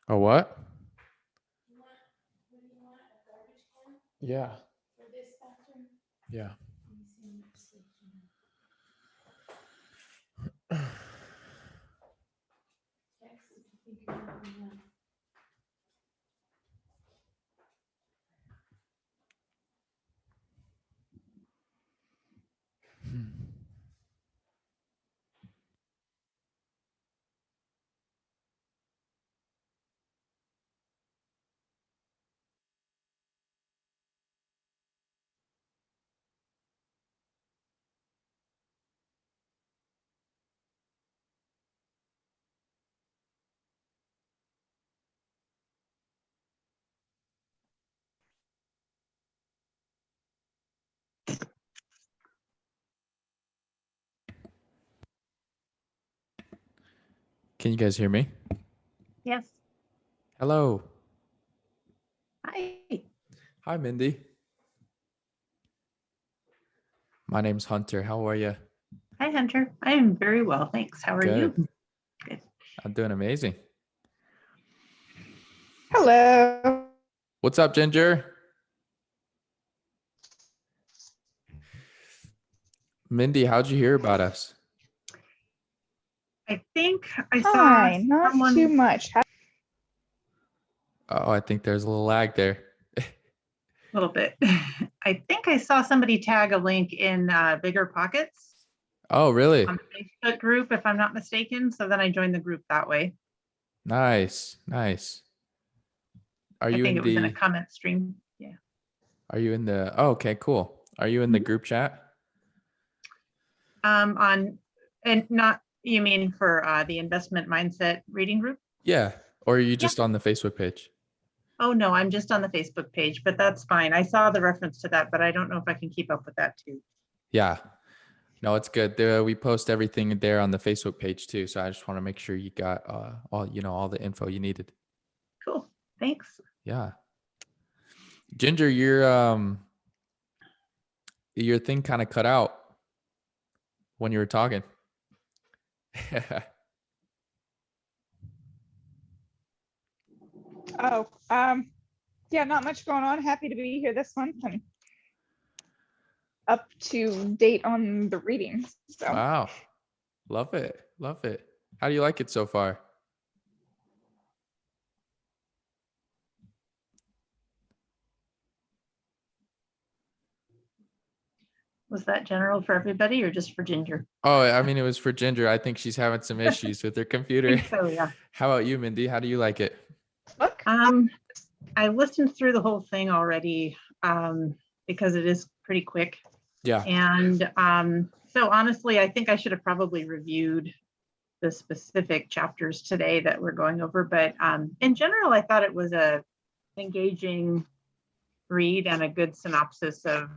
A what? Yeah. Yeah. Can you guys hear me? Yes. Hello. Hi. Hi, Mindy. My name's Hunter. How are you? Hi, Hunter. I am very well, thanks. How are Good. you? Good. I'm doing amazing. Hello. What's up, Ginger? Mindy, how'd you hear about us? I think I saw Hi, not someone. too much. Oh, I think there's a little lag there. A little bit. I think I saw somebody tag a link in Bigger Pockets Oh, really? on the Facebook group, if I'm not mistaken. So then I joined the group that way. Nice. Nice. Are I you think in it was in a the comment stream. Yeah. Are you in the Oh, okay, cool. Are you in the group chat? And not, you mean for the investment mindset reading group? Yeah. Or are you just on the Facebook page? Oh, no, I'm just on the Facebook page, but that's fine. I saw the reference to that, but I don't know if I can keep up with that too. Yeah. No, it's good. We post everything there on the Facebook page too. So I just want to make sure you got all the info you needed. Cool. Thanks. Yeah. Ginger, your thing kind of cut out when you were talking. Oh, yeah, not much going on. Happy to be here this month and up to date on the readings. So Wow. Love it. Love it. How do you like it so far? Was that general for everybody or just for Ginger? Oh, I mean, it was for Ginger. I think she's having some issues with her I computer. think so, yeah. How about you, Mindy? How do you like it? look, I listened through the whole thing already because it is pretty quick. Yeah. And so honestly, I think I should have probably reviewed the specific chapters today that we're going over. But in general, I thought it was a engaging read and a good synopsis of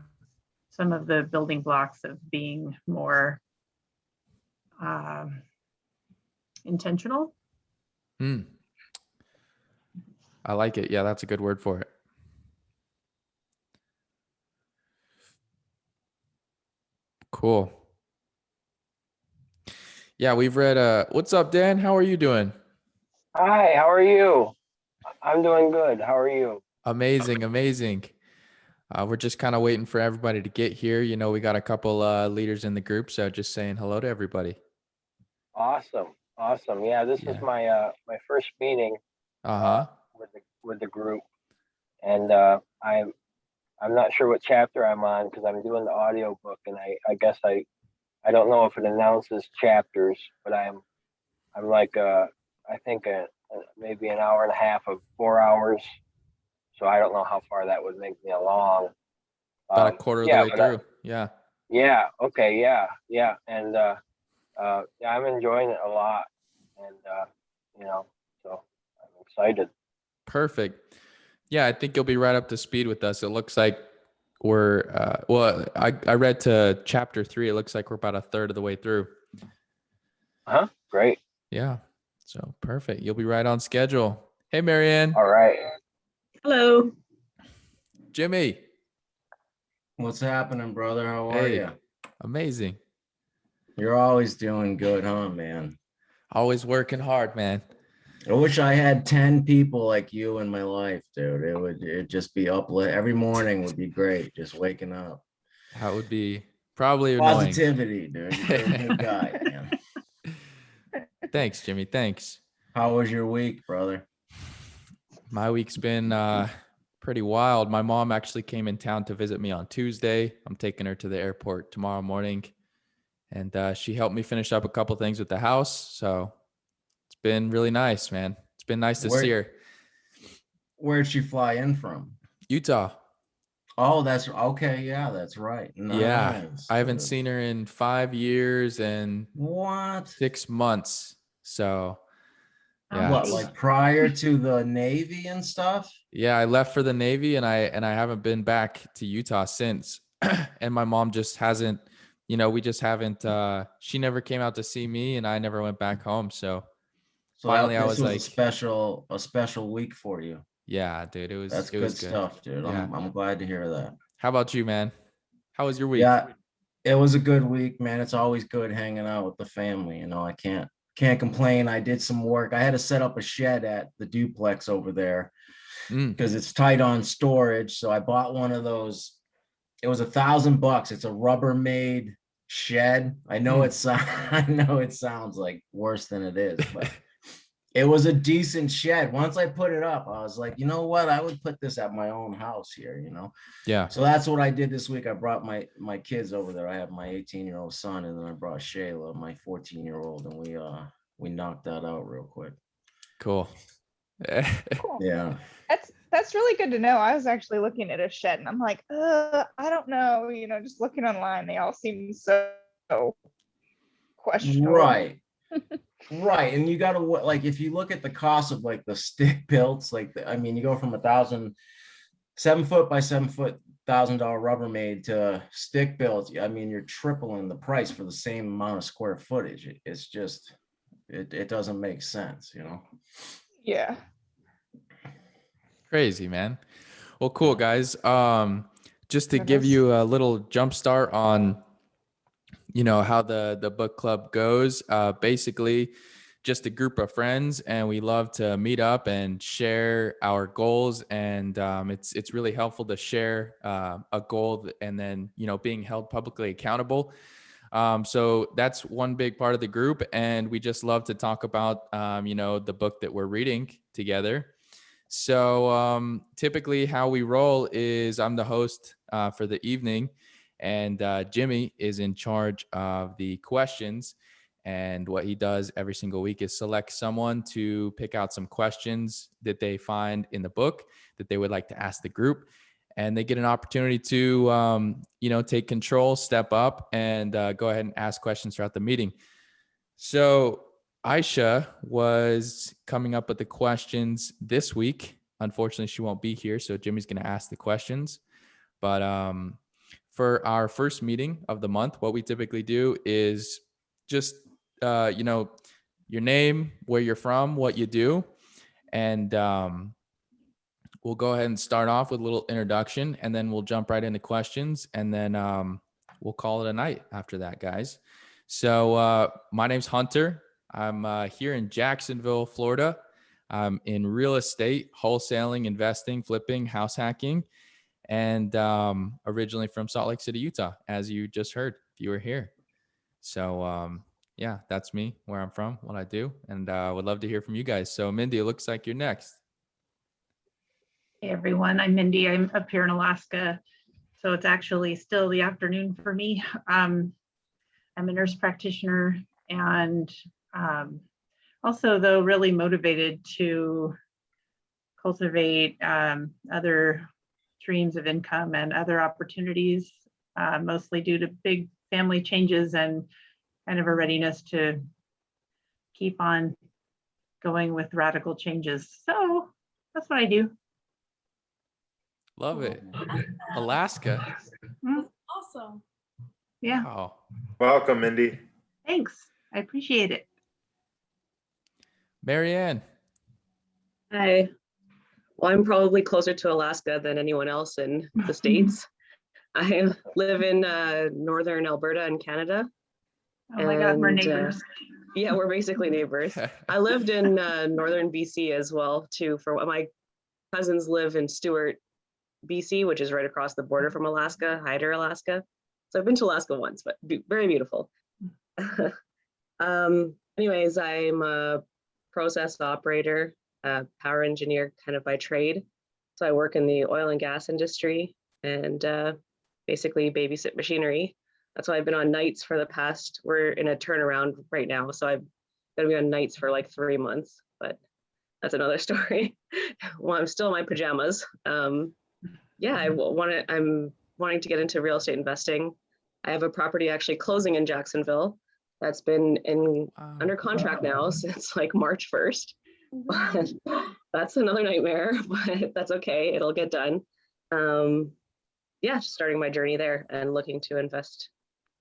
some of the building blocks of being more intentional. I like it. Yeah, that's a good word for it. Cool. Yeah, we've read what's up, Dan? How are you doing? Hi, how are you? I'm doing good. How are you? Amazing, amazing. We're just kind of waiting for everybody to get here. You know, we got a couple leaders in the group, so just saying hello to everybody. Awesome. Awesome. Yeah, this is Yeah. my first meeting Uh-huh. with the group. And I'm not sure what chapter I'm on because I'm doing the audio book and I guess I don't know if it announces chapters, but I'm like I think maybe an hour and a half of 4 hours. So I don't know how far that would make me along. About a quarter of the Yeah, way but through. Yeah. yeah, okay, yeah. And yeah, I'm enjoying it a lot, and so I'm excited. Perfect. Yeah, I think you'll be right up to speed with us. It looks like we're I read to chapter 3. It looks like we're about a third of the way through. Great. Yeah. So perfect. You'll be right on schedule. Hey, Marianne. All right. Hello. Jimmy. What's happening, brother? How are Hey. you? Amazing. You're always doing good, huh, man? Always working hard, man. I wish I had 10 people like you in my life, dude. It'd just be uplift. Every morning would be great. Just waking up. That would be probably annoying. Positivity, dude. You're a good guy, man. Thanks, Jimmy. Thanks. How was your week, brother? My week's been pretty wild. My mom actually came in town to visit me on Tuesday. I'm taking her to the airport tomorrow morning. And she helped me finish up a couple things with the house. So it's been really nice, man. It's been nice to see her. Where'd she fly in from? Utah. Oh, that's okay. Yeah, that's right. Yeah. Nice, I haven't dude. seen her in 5 years and What? 6 months. So yeah. What, Nice. like prior to the Navy and stuff? Yeah, I left for the Navy and I haven't been back to Utah since. And my mom just hasn't, we just haven't she never came out to see me and I never went back home. So So finally I this was like, a special week for you. yeah, dude, it was That's it good was good. stuff, dude. Yeah. I'm glad to hear that. How about you, man? How was your week? Yeah, it was a good week, man. It's always good hanging out with the family. I can't complain. I did some work. I had to set up a shed at the duplex over there because it's tight on storage. So I bought one of those. It was $1,000. It's a Rubbermaid shed. I know I know it sounds like worse than it is, but it was a decent shed. Once I put it up, I was like, you know what? I would put this at my own house here, Yeah. So that's what I did this week. I brought my kids over there. I have my 18-year-old son, and then I brought Shayla, my 14-year-old, and we knocked that out real quick. Cool. Cool. Yeah. That's really good to know. I was actually looking at a shed and I'm like, I don't know, just looking online, they all seem so questionable. Right. Right. And you got to, like, if you look at the cost of like the stick builds, like, you go from 7-foot by 7-foot $1,000 Rubbermaid to stick builds. You're tripling the price for the same amount of square footage. It's just, it doesn't make sense, Yeah. Crazy, man. Well, cool, guys. Just to That give is- you a little jump start on, how the book club goes. Basically, just a group of friends, and we love to meet up and share our goals. And it's really helpful to share a goal and then being held publicly accountable. So that's one big part of the group, and we just love to talk about the book that we're reading together. So typically how we roll is I'm the host for the evening, and Jimmy is in charge of the questions. And what he does every single week is select someone to pick out some questions that they find in the book that they would like to ask the group. And they get an opportunity to, take control, step up, and go ahead and ask questions throughout the meeting. So Aisha was coming up with the questions this week. Unfortunately, she won't be here, so Jimmy's going to ask the questions. But for our first meeting of the month, what we typically do is just, your name, where you're from, what you do, and we'll go ahead and start off with a little introduction, and then we'll jump right into questions, and then we'll call it a night after that, guys. So my name's Hunter. I'm here in Jacksonville, Florida. I'm in real estate, wholesaling, investing, flipping, house hacking, and originally from Salt Lake City, Utah, as you just heard if you were here. So yeah, that's me, where I'm from, what I do, and would love to hear from you guys. So Mindy, it looks like you're next. Hey everyone, I'm Mindy. I'm up here in Alaska, so it's actually still the afternoon for me. I'm a nurse practitioner, and also, though, really motivated to cultivate other streams of income and other opportunities, mostly due to big family changes and kind of a readiness to keep on going with radical changes. So that's what I do. Love it. Alaska. Awesome. Yeah, Wow. Welcome, Mindy. thanks. I appreciate it. Marianne. Hi. Well, I'm probably closer to Alaska than anyone else in the States. I live in northern Alberta in Canada. Oh my God, we're And, neighbors. Yeah, we're basically neighbors. I lived in northern BC as well, too. For my cousins live in Stewart, BC, which is right across the border from Alaska, Hyder, Alaska. So I've been to Alaska once, but very beautiful. Anyways, I'm a process operator, power engineer kind of by trade. So I work in the oil and gas industry and basically babysit machinery. That's why I've been on nights for the past, we're in a turnaround right now. So I'm gonna be on nights for like 3 months, but that's another story. Well, I'm still in my pajamas. Yeah, I'm wanting to get into real estate investing. I have a property actually closing in Jacksonville that's been under contract now since like March 1st. But that's another nightmare, but that's okay. It'll get done. Yeah, just starting my journey there and looking to invest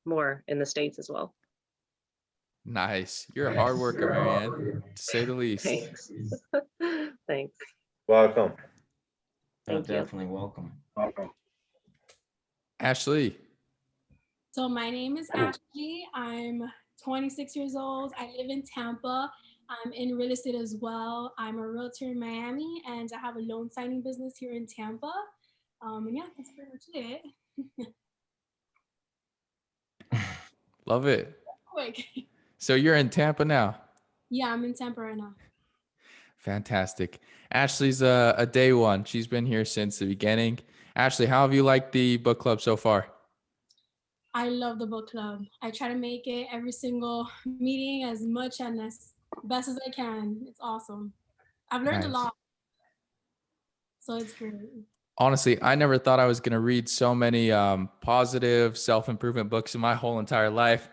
more in the States as well. Nice. You're a hard worker, Marianne, to say the least. Thanks. Thanks. Welcome. Thank you. Definitely welcome. Welcome. Ashley. So my name is Ashley. I'm 26 years old. I live in Tampa. I'm in real estate as well. I'm a realtor in Miami, and I have a loan signing business here in Tampa. And yeah, that's pretty much it. Love it. Quick. So you're in Tampa now. Yeah, I'm in Tampa right now. Fantastic. Ashley's a day one. She's been here since the beginning. Ashley, how have you liked the book club so far? I love the book club. I try to make it every single meeting as much and as best as I can. It's awesome. I've learned a Nice. lot. So it's great. Honestly, I never thought I was going to read so many positive self-improvement books in my whole entire life,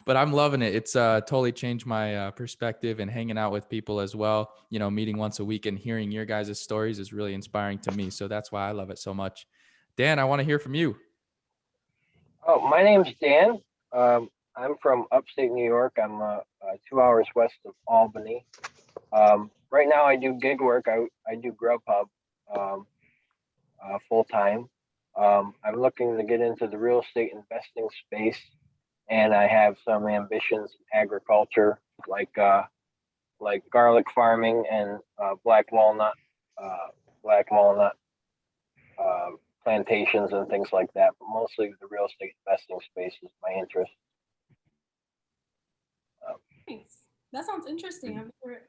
but I'm loving it. It's totally changed my perspective, and hanging out with people as well. You know, meeting once a week and hearing your guys' stories is really inspiring to me. So that's why I love it so much. Dan, I want to hear from you. Oh, my name's Dan. I'm from upstate New York. I'm 2 hours west of Albany. Right now I do gig work. I do Grubhub full time. I'm looking to get into the real estate investing space, and I have some ambitions in agriculture, like garlic farming and black walnut plantations and things like that. But mostly the real estate investing space is my interest. Thanks. That sounds interesting. I've never,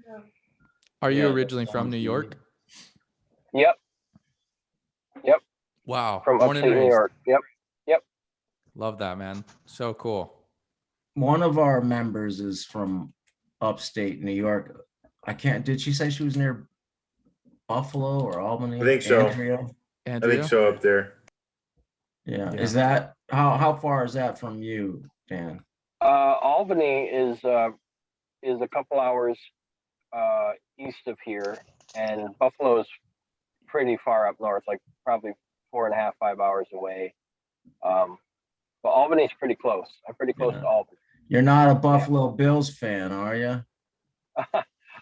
no. Are you Yeah, that originally from sounds New good. York? Yep, Wow. from Born and upstate New raised. York. Yep. Love that, man. So cool. One of our members is from upstate New York. Did she say she was near Buffalo or Albany? I think so. Andrea? I Andrea? think so up there. Yeah. Yeah. Is that, how far is that from you, Dan? Albany is a couple hours east of here, and Buffalo is pretty far up north, like probably 4.5, 5 hours away. But Albany's pretty close. I'm pretty close Yeah. to Albany. You're not a Buffalo Bills fan, are you?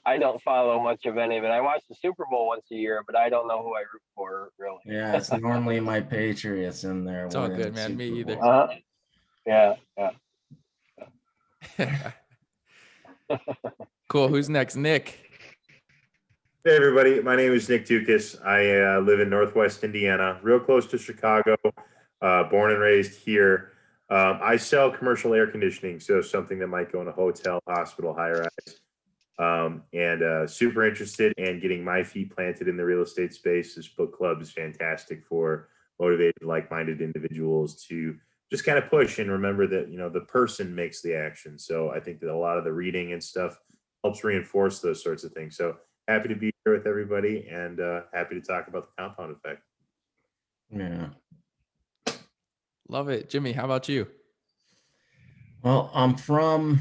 I don't follow much of any of it. I watch the Super Bowl once a year, but I don't know who I root for, really. Yeah, it's normally my Patriots in there. It's all winning good, the man. Me Super either. Bowl. Yeah. Cool. Who's next? Nick. Hey, everybody. My name is Nick Dukas. I live in Northwest Indiana, real close to Chicago, born and raised here. I sell commercial air conditioning, so something that might go in a hotel, hospital, high-rise. And super interested in getting my feet planted in the real estate space. This book club is fantastic for motivated, like-minded individuals to just kind of push and remember that, you know, the person makes the action. So I think that a lot of the reading and stuff helps reinforce those sorts of things. So happy to be here with everybody, and happy to talk about the compound effect. Yeah. Love it. Jimmy, how about you? Well, I'm from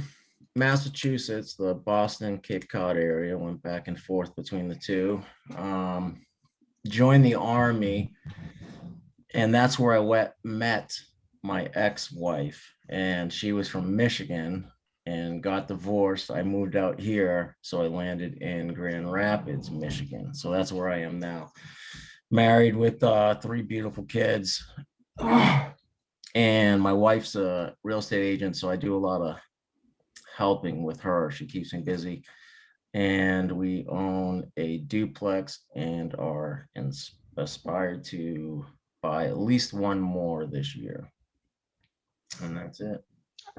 Massachusetts, the Boston, Cape Cod area. Went back and forth between the two. Joined the Army, and that's where I met my ex-wife, and she was from Michigan and got divorced. I moved out here, so I landed in Grand Rapids, Michigan. So that's where I am now. Married with 3 beautiful kids. And my wife's a real estate agent, so I do a lot of helping with her. She keeps me busy. And we own a duplex and are aspired to buy at least one more this year. And that's it.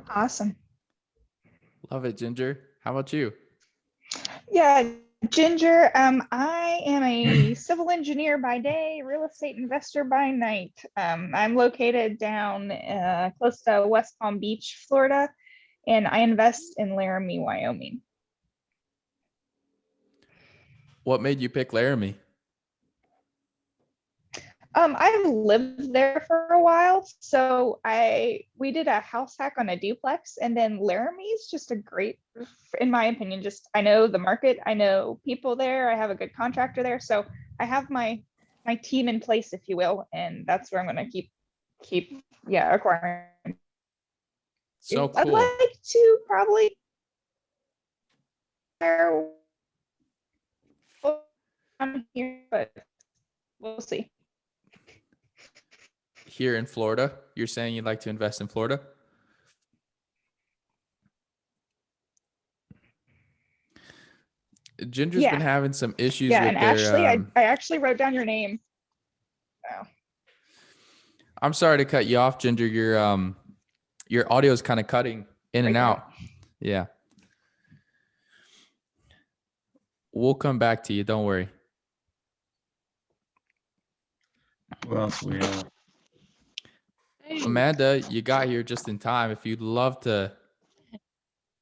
Awesome. Love it, Ginger. How about you? Yeah, Ginger, I am a civil engineer by day, real estate investor by night. I'm located down close to West Palm Beach, Florida, and I invest in Laramie, Wyoming. What made you pick Laramie? I've lived there for a while, so we did a house hack on a duplex, and then Laramie is just a great, in my opinion, just I know the market, I know people there, I have a good contractor there, so I have my team in place, if you will, and that's where I'm gonna keep acquiring. So I'd cool. like to probably on here, but we'll see. Here in Florida, you're saying you'd like to invest in Florida? Ginger's Yeah. been having some issues Yeah, with and their. actually, I actually wrote down your name. Oh. I'm sorry to cut you off, Ginger. Your audio is kind of cutting in and Breaking out. up. Yeah. We'll come back to you. Don't worry. Who else we have? Amanda, you got here just in time. If you'd love to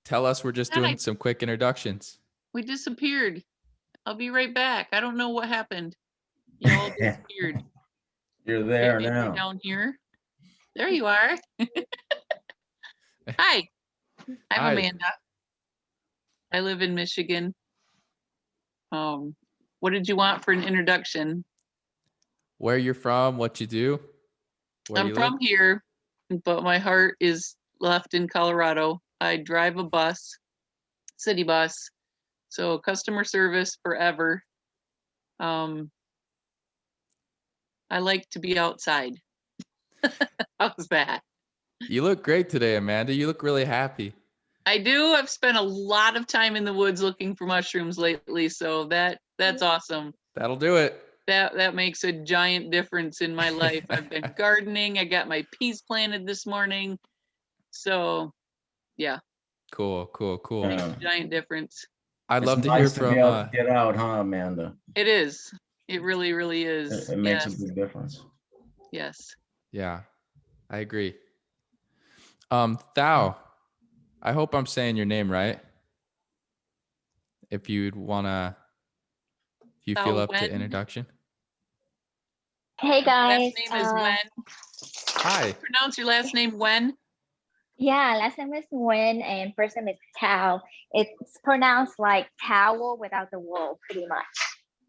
tell us, we're just doing some quick introductions. We disappeared. I'll be right back. I don't know what happened. You all disappeared. You're there Okay, now. down here. There you are. Hi, I'm Hi. Amanda. I live in Michigan. What did you want for an introduction? Where you're from, what you do, where I'm you from live. here, but my heart is left in Colorado. I drive a bus, city bus, so customer service forever. I like to be outside. How's that? You look great today, Amanda. You look really happy. I do. I've spent a lot of time in the woods looking for mushrooms lately, so that's awesome. That'll do it. That makes a giant difference in my life. I've been gardening. I got my peas planted this morning. So yeah, Cool. Yeah. giant difference. I'd It's love to nice hear to from be able to get out, huh, Amanda? It is. It really, really is. It makes Yes. a big difference. Yes. Yeah, I agree. Thao, I hope I'm saying your name right. If you feel Thao up to Wen. introduction. Hey guys. Last name is Wen. Hi. Pronounce your last name Wen. Yeah, last name is Wen and first name is Tao. It's pronounced like towel without the wool, pretty much.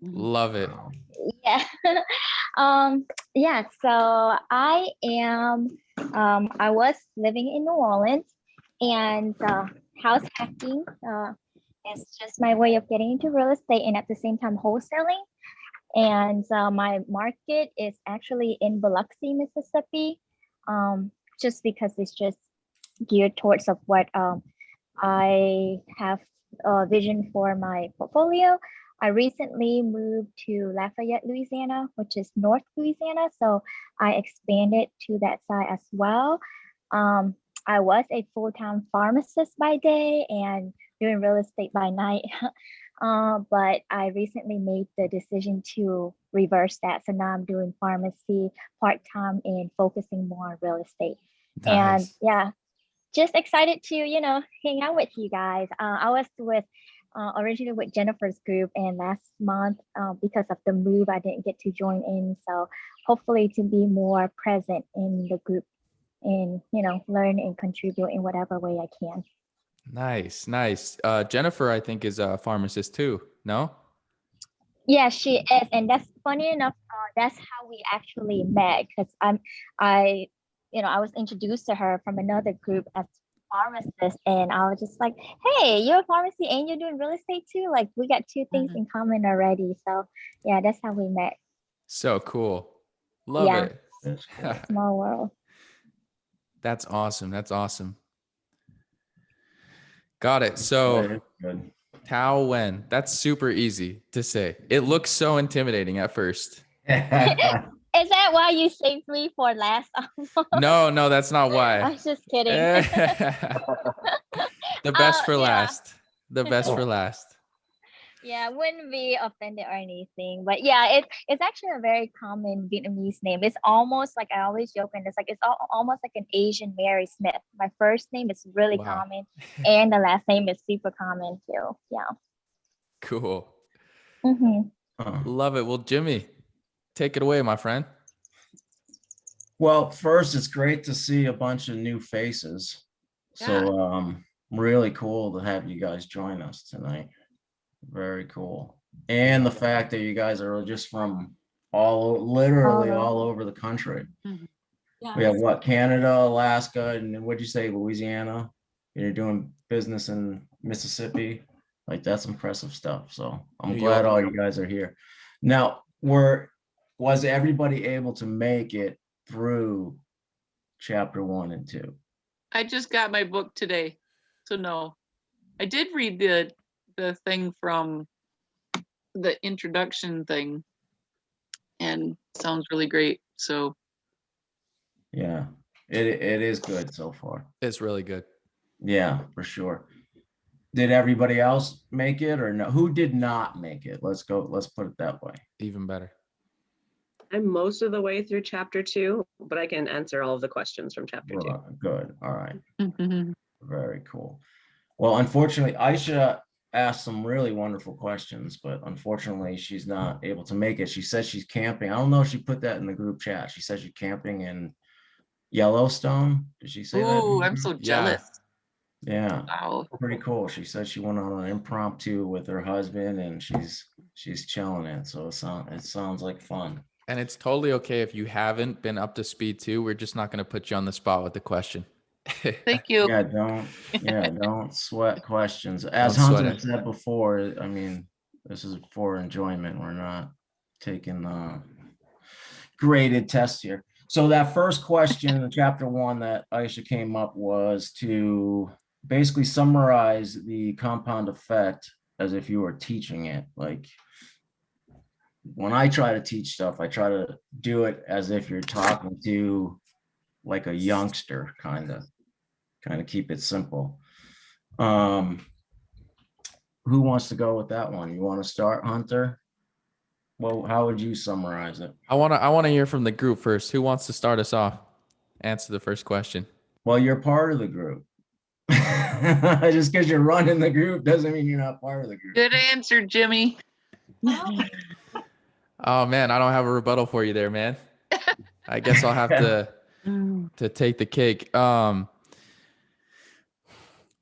Love it. Yeah. Yeah, so I was living in New Orleans, and house hacking is just my way of getting into real estate and at the same time wholesaling. And my market is actually in Biloxi, Mississippi, just because it's just geared towards of what I have a vision for my portfolio. I recently moved to Lafayette, Louisiana, which is North Louisiana. So I expanded to that side as well. I was a full-time pharmacist by day and doing real estate by night. But I recently made the decision to reverse that. So now I'm doing pharmacy part-time and focusing more on real estate. And Nice. yeah, just excited to, hang out with you guys. I was originally with Jennifer's group, and last month, because of the move, I didn't get to join in. So hopefully to be more present in the group and, learn and contribute in whatever way I can. Nice. Jennifer, I think, is a pharmacist too. No? Yeah, she is. And that's funny enough. That's how we actually met, because I was introduced to her from another group as pharmacist, and I was just like, hey, you're a pharmacy and you're doing real estate too? Like, we got two things in common already. So yeah, that's how we met. So cool. Love Yeah. it. That's cool. Small world. That's awesome. That's awesome. Got it. So Good. Tao Wen, that's super easy to say. It looks so intimidating at first. Is that why you saved me for last? No, that's not I why. was just kidding. The best for Yeah. last. The best for last. Yeah, wouldn't be offended or anything, but yeah, it's actually a very common Vietnamese name. It's almost like I always joke, and it's like almost like an Asian Mary Smith. My first name is really Wow. common, and the last name is super common too. Yeah. Cool. Mm-hmm. Love it. Well, Jimmy, take it away, my friend. Well, first, it's great to see a bunch of new faces. So really cool to have you guys join us tonight. Very cool. And the fact that you guys are just from literally all over the country. Yeah. We have what, Canada, Alaska, and what'd you say, Louisiana? You're doing business in Mississippi. Like, that's impressive stuff. So I'm New glad York. all you guys are here. Now, was everybody able to make it through chapter 1 and 2? I just got my book today, so no. I did read the thing from the introduction thing, and sounds really great. So Yeah, it is good so far. It's really good. Yeah, for sure. Did everybody else make it or no? Who did not make it? Let's put it that way. Even better. I'm most of the way through chapter 2, but I can answer all of the questions from chapter 2. Good. All right. Very cool. Well, unfortunately, Aisha asked some really wonderful questions, but unfortunately, she's not able to make it. She says she's camping. I don't know if she put that in the group chat. She says she's camping in Yellowstone. Did she say that? ooh, I'm so jealous. Yeah. Wow. Pretty cool. She said she went on an impromptu with her husband and she's chilling it. So it sounds like fun. And it's totally okay if you haven't been up to speed too. We're just not going to put you on the spot with the question. Thank you. Yeah, don't sweat questions. As Don't sweat Hunter it. said before, I mean, this is for enjoyment. We're not taking graded tests here. So that first question in chapter 1 that Aisha came up was to basically summarize the compound effect as if you were teaching it. Like, when I try to teach stuff, I try to do it as if you're talking to like a youngster, kind of keep it simple. Who wants to go with that one? You want to start, Hunter? Well, how would you summarize it? I want to hear from the group first. Who wants to start us off? Answer the first question. Well, you're part of the group. Just because you're running the group doesn't mean you're not part of the group. Good answer, Jimmy. Oh man, I don't have a rebuttal for you there, man. I guess I'll have to take the cake.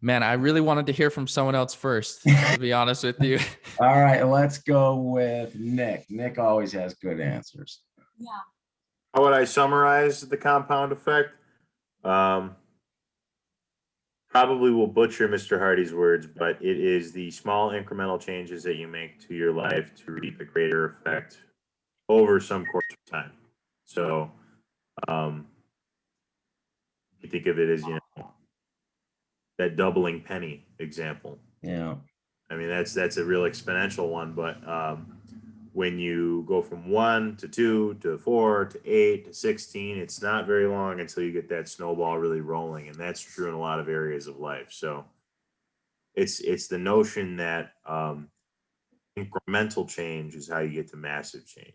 Man, I really wanted to hear from someone else first, to be honest with you. All right, let's go with Nick. Nick always has good answers. Yeah. How would I summarize the compound effect? Probably will butcher Mr. Hardy's words, but it is the small incremental changes that you make to your life to reap a greater effect over some course of time. So you think of it as, that doubling penny example. Yeah. I mean, that's a real exponential one, but when you go from 1 to 2 to 4 to 8 to 16, it's not very long until you get that snowball really rolling, and that's true in a lot of areas of life. So it's the notion that incremental change is how you get to massive change.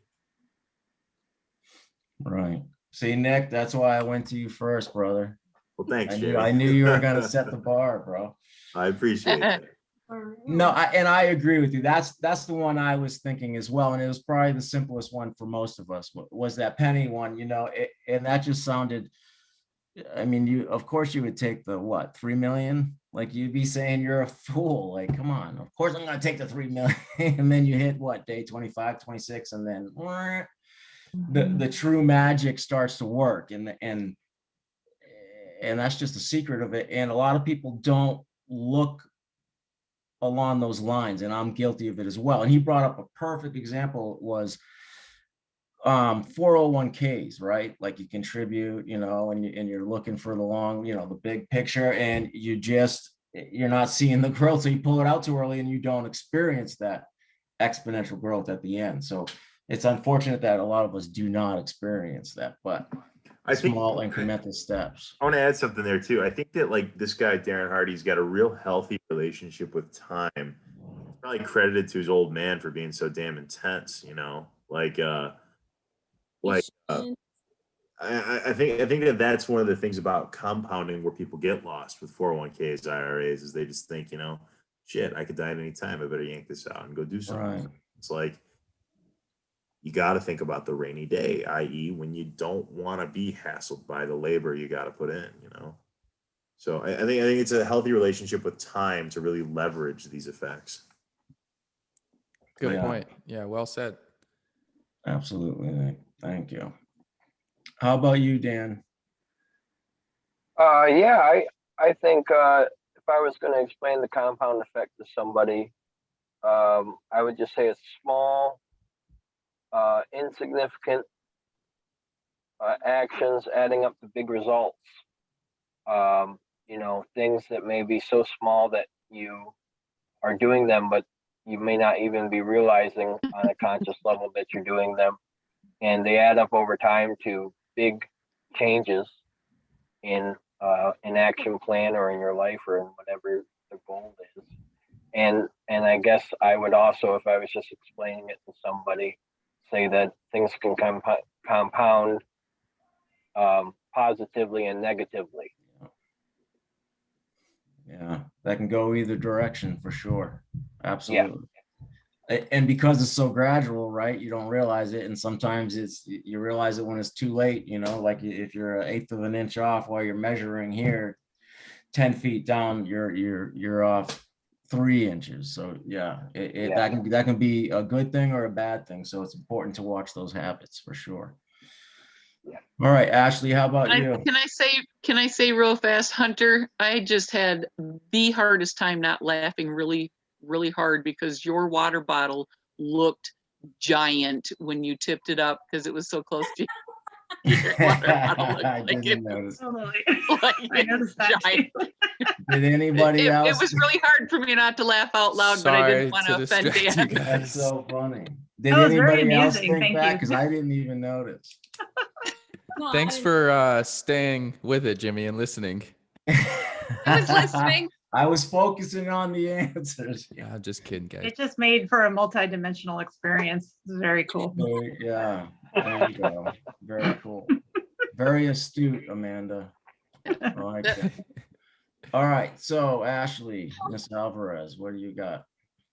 Right. See, Nick, that's why I went to you first, brother. Well, thanks, I Jamie. knew you were going to set the bar, bro. I appreciate that. No, I agree with you. That's the one I was thinking as well, and it was probably the simplest one for most of us. Was that penny one? And that just sounded. I mean, of course you would take the what, 3 million? Like, you'd be saying you're a fool. Like, come on. Of course I'm going to take the 3 million, and then you hit what, day 25, 26, and then the true magic starts to work, and that's just the secret of it. And a lot of people don't look along those lines, and I'm guilty of it as well. And he brought up a perfect example. Was 401ks, right? Like you contribute, you know, and you're looking for the long, you know, the big picture, and you're not seeing the growth, so you pull it out too early and you don't experience that exponential growth at the end. So it's unfortunate that a lot of us do not experience that, but I think small incremental steps. I want to add something there too. I think that like this guy Darren Hardy's got a real healthy relationship with time. He's probably credited to his old man for being so damn intense, you know. I think that that's one of the things about compounding where people get lost with 401ks, IRAs, is they just think, you know, shit, I could die at any time. I better yank this out and go do something. Right. It's like you got to think about the rainy day, i.e., when you don't want to be hassled by the labor you got to put in, you know. So I think it's a healthy relationship with time to really leverage these effects. Good point. Yeah, well said. Absolutely. Thank you. How about you, Dan? Yeah, I think if I was going to explain the compound effect to somebody, I would just say it's small, insignificant actions adding up to big results. You know, things that may be so small that you are doing them, but you may not even be realizing on a conscious level that you're doing them. And they add up over time to big changes in an action plan or in your life or in whatever the goal is. And I guess I would also, if I was just explaining it to somebody, say that things can compound positively and negatively. Yeah, that can go either direction for sure. Absolutely. Yeah. And because it's so gradual, right? You don't realize it. And sometimes you realize it when it's too late, you know, like if you're 1/8 of an inch off while you're measuring here, 10 feet down, you're off 3 inches. So yeah, that can be a good thing or a bad thing. So it's important to watch those habits for sure. Yeah. All right, Ashley, how about you? Can I say real fast, Hunter? I just had the hardest time not laughing really hard because your water bottle looked giant when you tipped it up because it was so close to you. Your water bottle looked I like didn't it notice. I noticed that giant. Did anybody else? It was really hard for me not to laugh out loud, but I didn't want to offend Dan. That's so funny. Did That was very anybody else amusing. think Thank that? you. Because I didn't even notice. No, Thanks for staying with it, Jimmy, and listening. I was listening. I was focusing on the answers. Yeah, I'm just kidding, guys. It just made for a multi-dimensional experience. It's very cool. Yeah, there you go. Very cool. Very astute, Amanda. I like that. All right, so Ashley, Miss Alvarez, what do you got?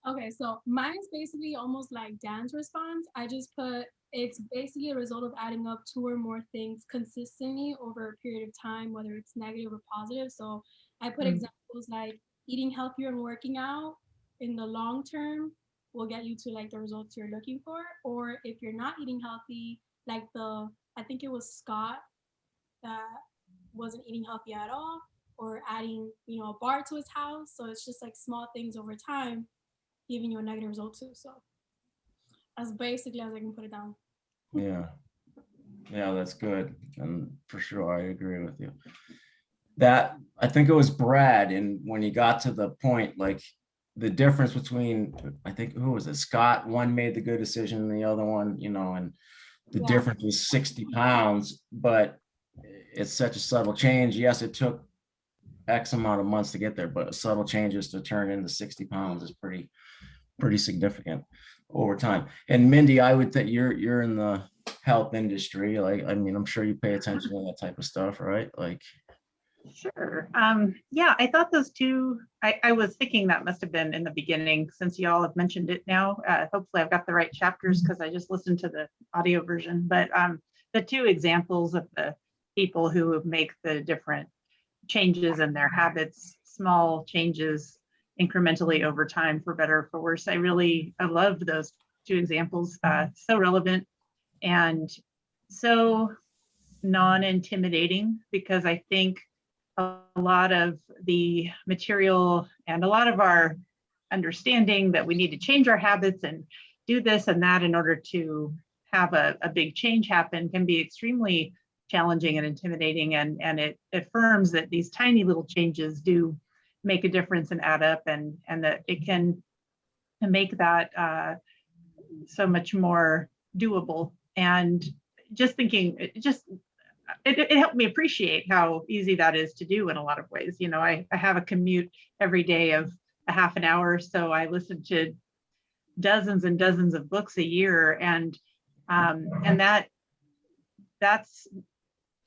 Okay, so mine's basically almost like Dan's response. I just put it's basically a result of adding up 2 or more things consistently over a period of time, whether it's negative or positive. So I put examples like eating healthier and working out in the long term will get you to like the results you're looking for. Or if you're not eating healthy, like I think it was Scott that wasn't eating healthy at all, or adding, you know, a bar to his house. So it's just like small things over time giving you a negative result too. So as basically as I can put it down. Yeah, that's good. And for sure, I agree with you. That I think it was Brad, and when he got to the point, like the difference between, I think, who was it? Scott, one made the good decision and the other one, you know, and the difference was 60 pounds, but it's such a subtle change. Yes, it took X amount of months to get there, but subtle changes to turn into 60 pounds is pretty significant over time. And Mindy, I would think you're in the health industry. Like, I mean, I'm sure you pay attention to that type of stuff, right? Like, sure. Yeah, I thought those two, I was thinking that must have been in the beginning since y'all have mentioned it now. Hopefully I've got the right chapters because I just listened to the audio version. But the 2 examples of the people who make the different changes in their habits, small changes incrementally over time for better or for worse. I loved those 2 examples. So relevant and so non-intimidating, because I think a lot of the material and a lot of our understanding that we need to change our habits and do this and that in order to have a big change happen can be extremely challenging and intimidating. And it affirms that these tiny little changes do make a difference and add up, and that it can make that so much more doable. And just thinking, it helped me appreciate how easy that is to do in a lot of ways. You know, I have a commute every day of a half an hour, so I listen to dozens and dozens of books a year, and that's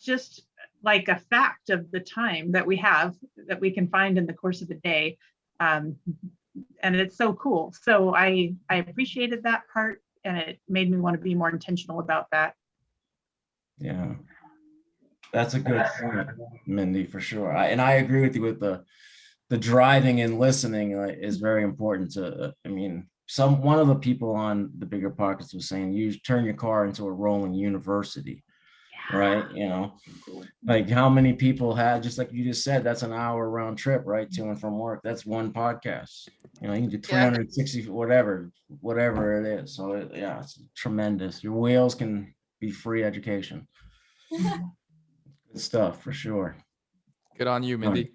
just like a fact of the time that we have, that we can find in the course of the day. And it's so cool. So I appreciated that part, and it made me want to be more intentional about that. Yeah, that's a good point, Mindy, for sure. And I agree with you with the driving and listening is very important to, I mean, one of the people on the Bigger Pockets was saying, you turn your car into a rolling university, right? You know, like how many people had, just like you just said, that's an hour round trip, right? To and from work. That's one podcast. You know, you can do 360, whatever it is. So yeah, it's tremendous. Your wheels can be free education. Good stuff for sure. Good on you, Mindy.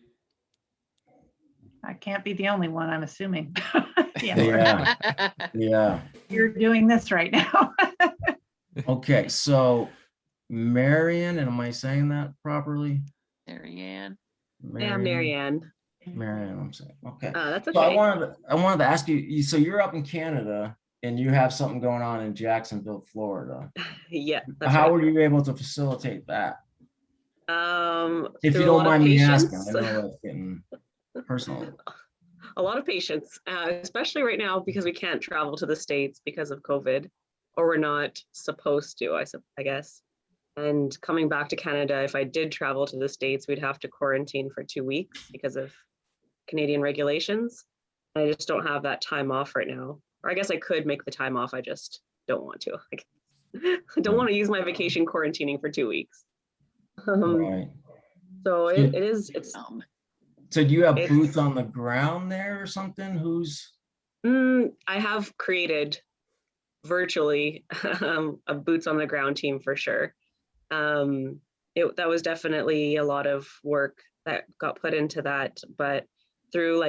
I can't be the only one, I'm assuming. Yeah. You're doing this right now. Okay, so Marianne, and am I saying that properly? Marianne. Yeah, Marianne. Marianne, I'm saying. Okay. That's okay. So I wanted to ask you. So you're up in Canada, and you have something going on in Jacksonville, Florida. Yeah. How were you able to facilitate that? If you Through don't mind me asking, I know that's getting personal. A lot of patience, especially right now because we can't travel to the States because of COVID, or we're not supposed to, I guess. And coming back to Canada, if I did travel to the States, we'd have to quarantine for 2 weeks because of Canadian regulations. I just don't have that time off right now. Or I guess I could make the time off, I just don't want to. I don't want to use my vacation quarantining for 2 weeks. Right. So it's So do you have boots on the ground there or something? I have created virtually a boots on the ground team for sure. That was definitely a lot of work that got put into that, but through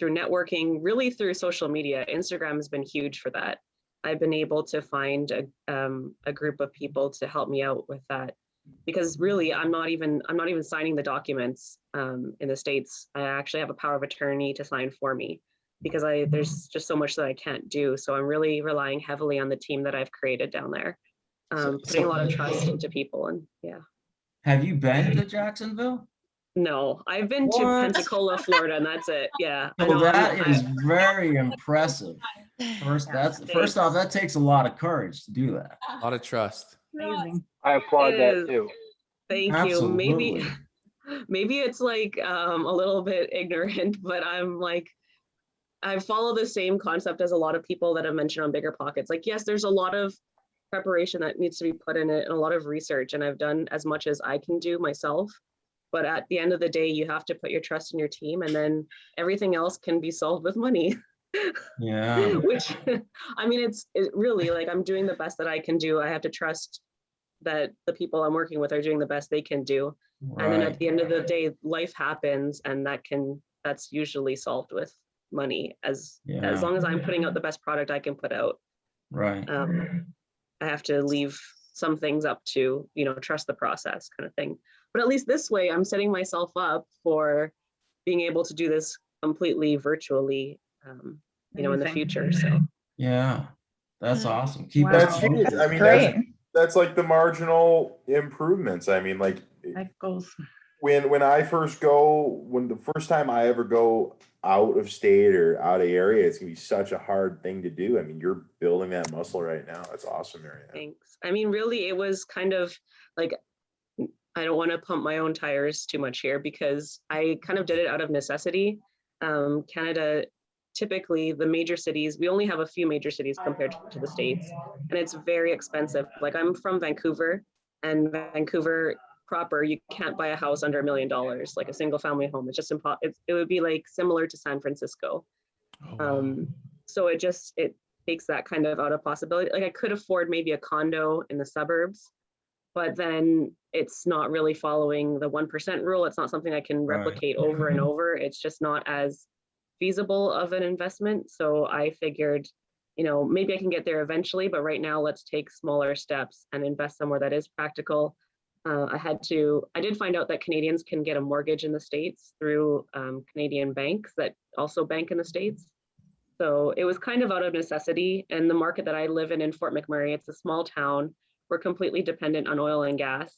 networking, really through social media, Instagram has been huge for that. I've been able to find a group of people to help me out with that, because really I'm not even signing the documents in the States. I actually have a power of attorney to sign for me, because there's just so much that I can't do. So I'm really relying heavily on the team that I've created down there, putting a lot of trust into people. And yeah. Have you been to Jacksonville? No, I've been to Pensacola, Florida, and that's it. Yeah. So that is very impressive. First off, that takes a lot of courage to do that. A lot of trust. Amazing. I applaud that too. Thank Absolutely. you. Maybe it's like a little bit ignorant, but I follow the same concept as a lot of people that have mentioned on Bigger Pockets. Like, yes, there's a lot of preparation that needs to be put in it and a lot of research, and I've done as much as I can do myself. But at the end of the day, you have to put your trust in your team, and then everything else can be solved with money. Yeah. Which, I mean, it really, like, I'm doing the best that I can do. I have to trust that the people I'm working with are doing the best they can do. Right. And then at the end of the day, life happens, and that's usually solved with money, as long as I'm putting out the best product I can put out. Right. I have to leave some things up to, trust the process kind of thing. But at least this way, I'm setting myself up for being able to do this completely virtually, in the future. So yeah, that's awesome. Keep that's huge. I mean, that's like the marginal improvements. I mean, like when the first time I ever go out of state or out of area, it's gonna be such a hard thing to do. I mean, you're building that muscle right now. That's awesome, Marianne. Thanks. I mean, really, it was kind of like, I don't want to pump my own tires too much here, because I kind of did it out of necessity. Canada, typically the major cities, we only have a few major cities compared to the States, and it's very expensive. Like, I'm from Vancouver, and Vancouver proper, you can't buy a house under $1 million, like a single family home. It's just impossible. It would be like similar to San Francisco. So takes that kind of out of possibility. Like I could afford maybe a condo in the suburbs, but then it's not really following the 1% rule. It's not something I can Right. replicate over and over. It's just not as feasible of an investment. So I figured, you know, maybe I can get there eventually, but right now let's take smaller steps and invest somewhere that is practical. I did find out that Canadians can get a mortgage in the States through Canadian banks that also bank in the States. So it was kind of out of necessity. And the market that I live in Fort McMurray, it's a small town. We're completely dependent on oil and gas.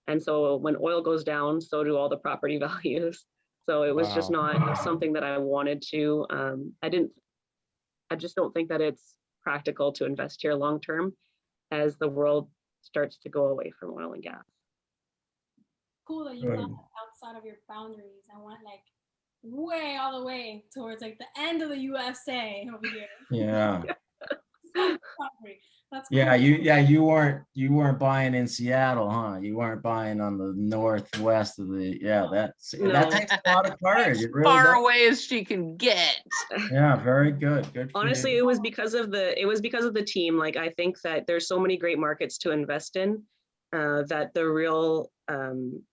And so when oil goes down, so do all the property values. So it was just not something that I wanted to. I just don't think that it's practical to invest here long term as the world starts to go away from oil and gas. Cool that you thought outside of your boundaries and went like way all the way towards like the end of the USA over here. Yeah. That's Yeah, cool. you weren't buying in Seattle, huh? You weren't buying on the northwest of the that No. takes a lot of courage. It really Far does. away as she can get. Yeah, very good. Good for Honestly, you. it was because of the team. Like I think that there's so many great markets to invest in that the real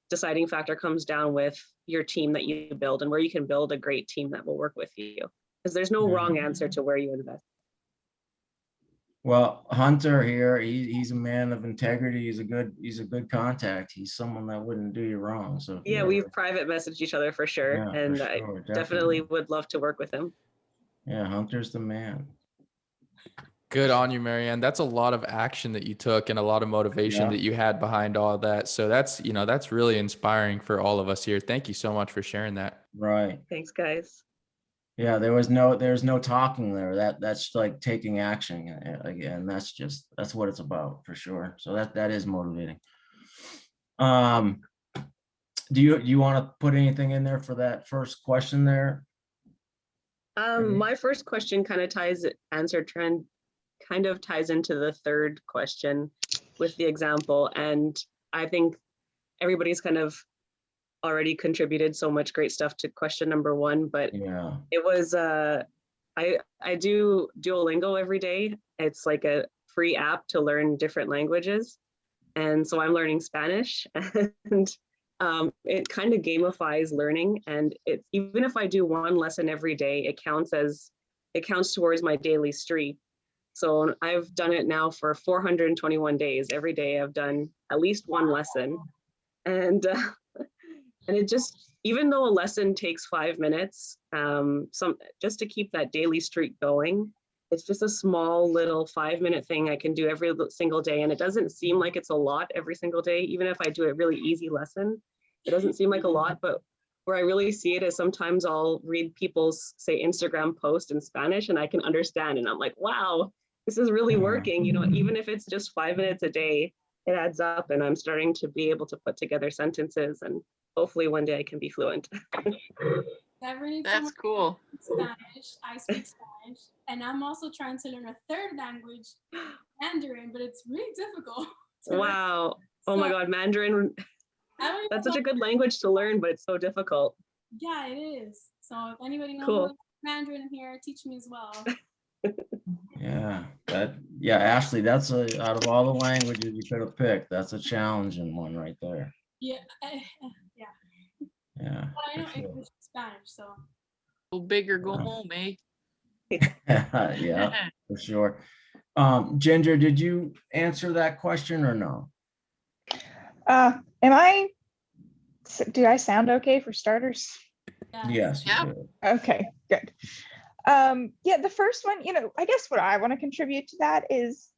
deciding factor comes down with your team that you build and where you can build a great team that will work with you. Because there's no wrong answer to where you invest. Well, Hunter here, he's a man of integrity. He's a good contact. He's someone that wouldn't do you wrong. So if you Yeah, ever- we've private messaged each other for sure. Yeah, for And I sure, definitely would love to work with him. Yeah, Hunter's the man. Good on you, Marianne. That's a lot of action that you took and a lot of motivation Yeah. that you had behind all that. So that's, that's really inspiring for all of us here. Thank you so much for sharing that. Right. Thanks, guys. Yeah, there's no talking there. That's like taking action again. That's what it's about for sure. So that is motivating. Do you want to put anything in there for that first question there? My first question kind of ties into the third question with the example. And I think everybody's kind of already contributed so much great stuff to question number one, but Yeah. it was, I do Duolingo every day. It's like a free app to learn different languages. And so I'm learning Spanish and it kind of gamifies learning. And it's, even if I do one lesson every day, it counts towards my daily streak. So I've done it now for 421 days. Every day I've done at least one lesson. And it just, even though a lesson takes 5 minutes, just to keep that daily streak going, it's just a small little 5-minute thing I can do every single day. And it doesn't seem like it's a lot every single day. Even if I do a really easy lesson, it doesn't seem like a lot, but where I really see it is sometimes I'll read people's, say, Instagram post in Spanish and I can understand. And I'm like, wow, this is really working. You know, even if it's just 5 minutes a day, it adds up and I'm starting to be able to put together sentences and hopefully one day I can be fluent. That's cool. Spanish. I speak Spanish, and I'm also trying to learn a third language, Mandarin, but it's really difficult. Wow. Oh my God, Mandarin. That's such a good language to learn, but it's so difficult. Yeah, it is. So if anybody knows Cool. Mandarin here, teach me as well. Yeah, Ashley, that's out of all the languages you could have picked, that's a challenging one right there. Yeah, yeah. Yeah. But I know for sure. English and Spanish, so. Go big or go Yeah. home, eh? Yeah, for sure. Ginger, did you answer that question or no? Do I sound okay for starters? Yes. you Yeah. did. Okay, good. Yeah, the first one, I guess what I want to contribute to that is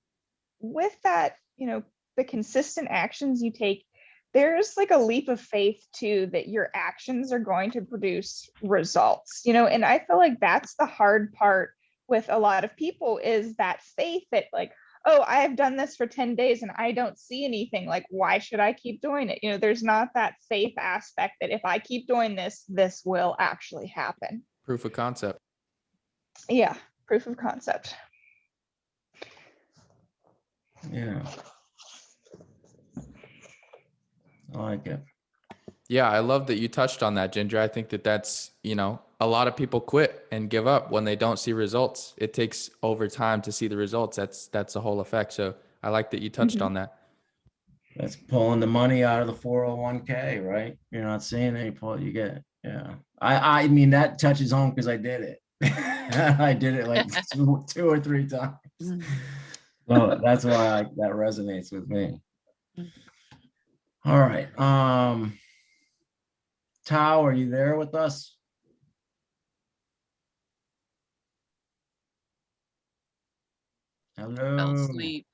with that, the consistent actions you take, there's like a leap of faith too, that your actions are going to produce results, and I feel like that's the hard part with a lot of people is that faith that like, oh, I've done this for 10 days and I don't see anything. Like, why should I keep doing it? There's not that faith aspect that if I keep doing this, this will actually happen. Proof of concept. Yeah, proof of concept. Yeah. I like it. Yeah, I love that you touched on that, Ginger. I think that that's, a lot of people quit and give up when they don't see results. It takes over time to see the results. That's the whole effect. So I like that you touched on that. That's pulling the money out of the 401k, right? You're not seeing any pull you get. Yeah. I mean, that touches home because I did it. I did it like two or three times. So that's why that resonates with me. All right. Tao, are you there with us? Hello. Fell asleep.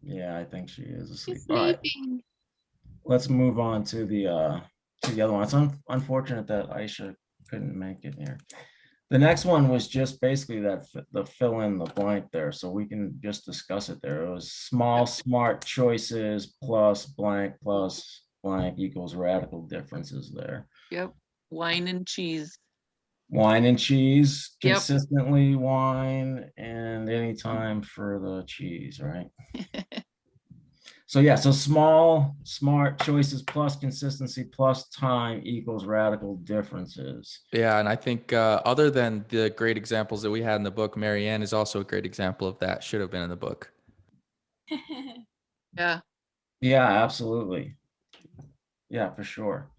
Yeah, I think she is asleep. She's All right. sleeping. Let's move on to the other one. It's unfortunate that Aisha couldn't make it here. The next one was just basically the fill in the blank there, so we can just discuss it there. It was small smart choices plus blank equals radical differences there. Yep. Wine and cheese. Wine and cheese, Yep. consistently wine and anytime for the cheese, right? So yeah, so small, smart choices plus consistency plus time equals radical differences. Yeah, and I think other than the great examples that we had in the book, Marianne is also a great example of that. Should have been in the book. Yeah. Yeah, absolutely. Yeah, for sure.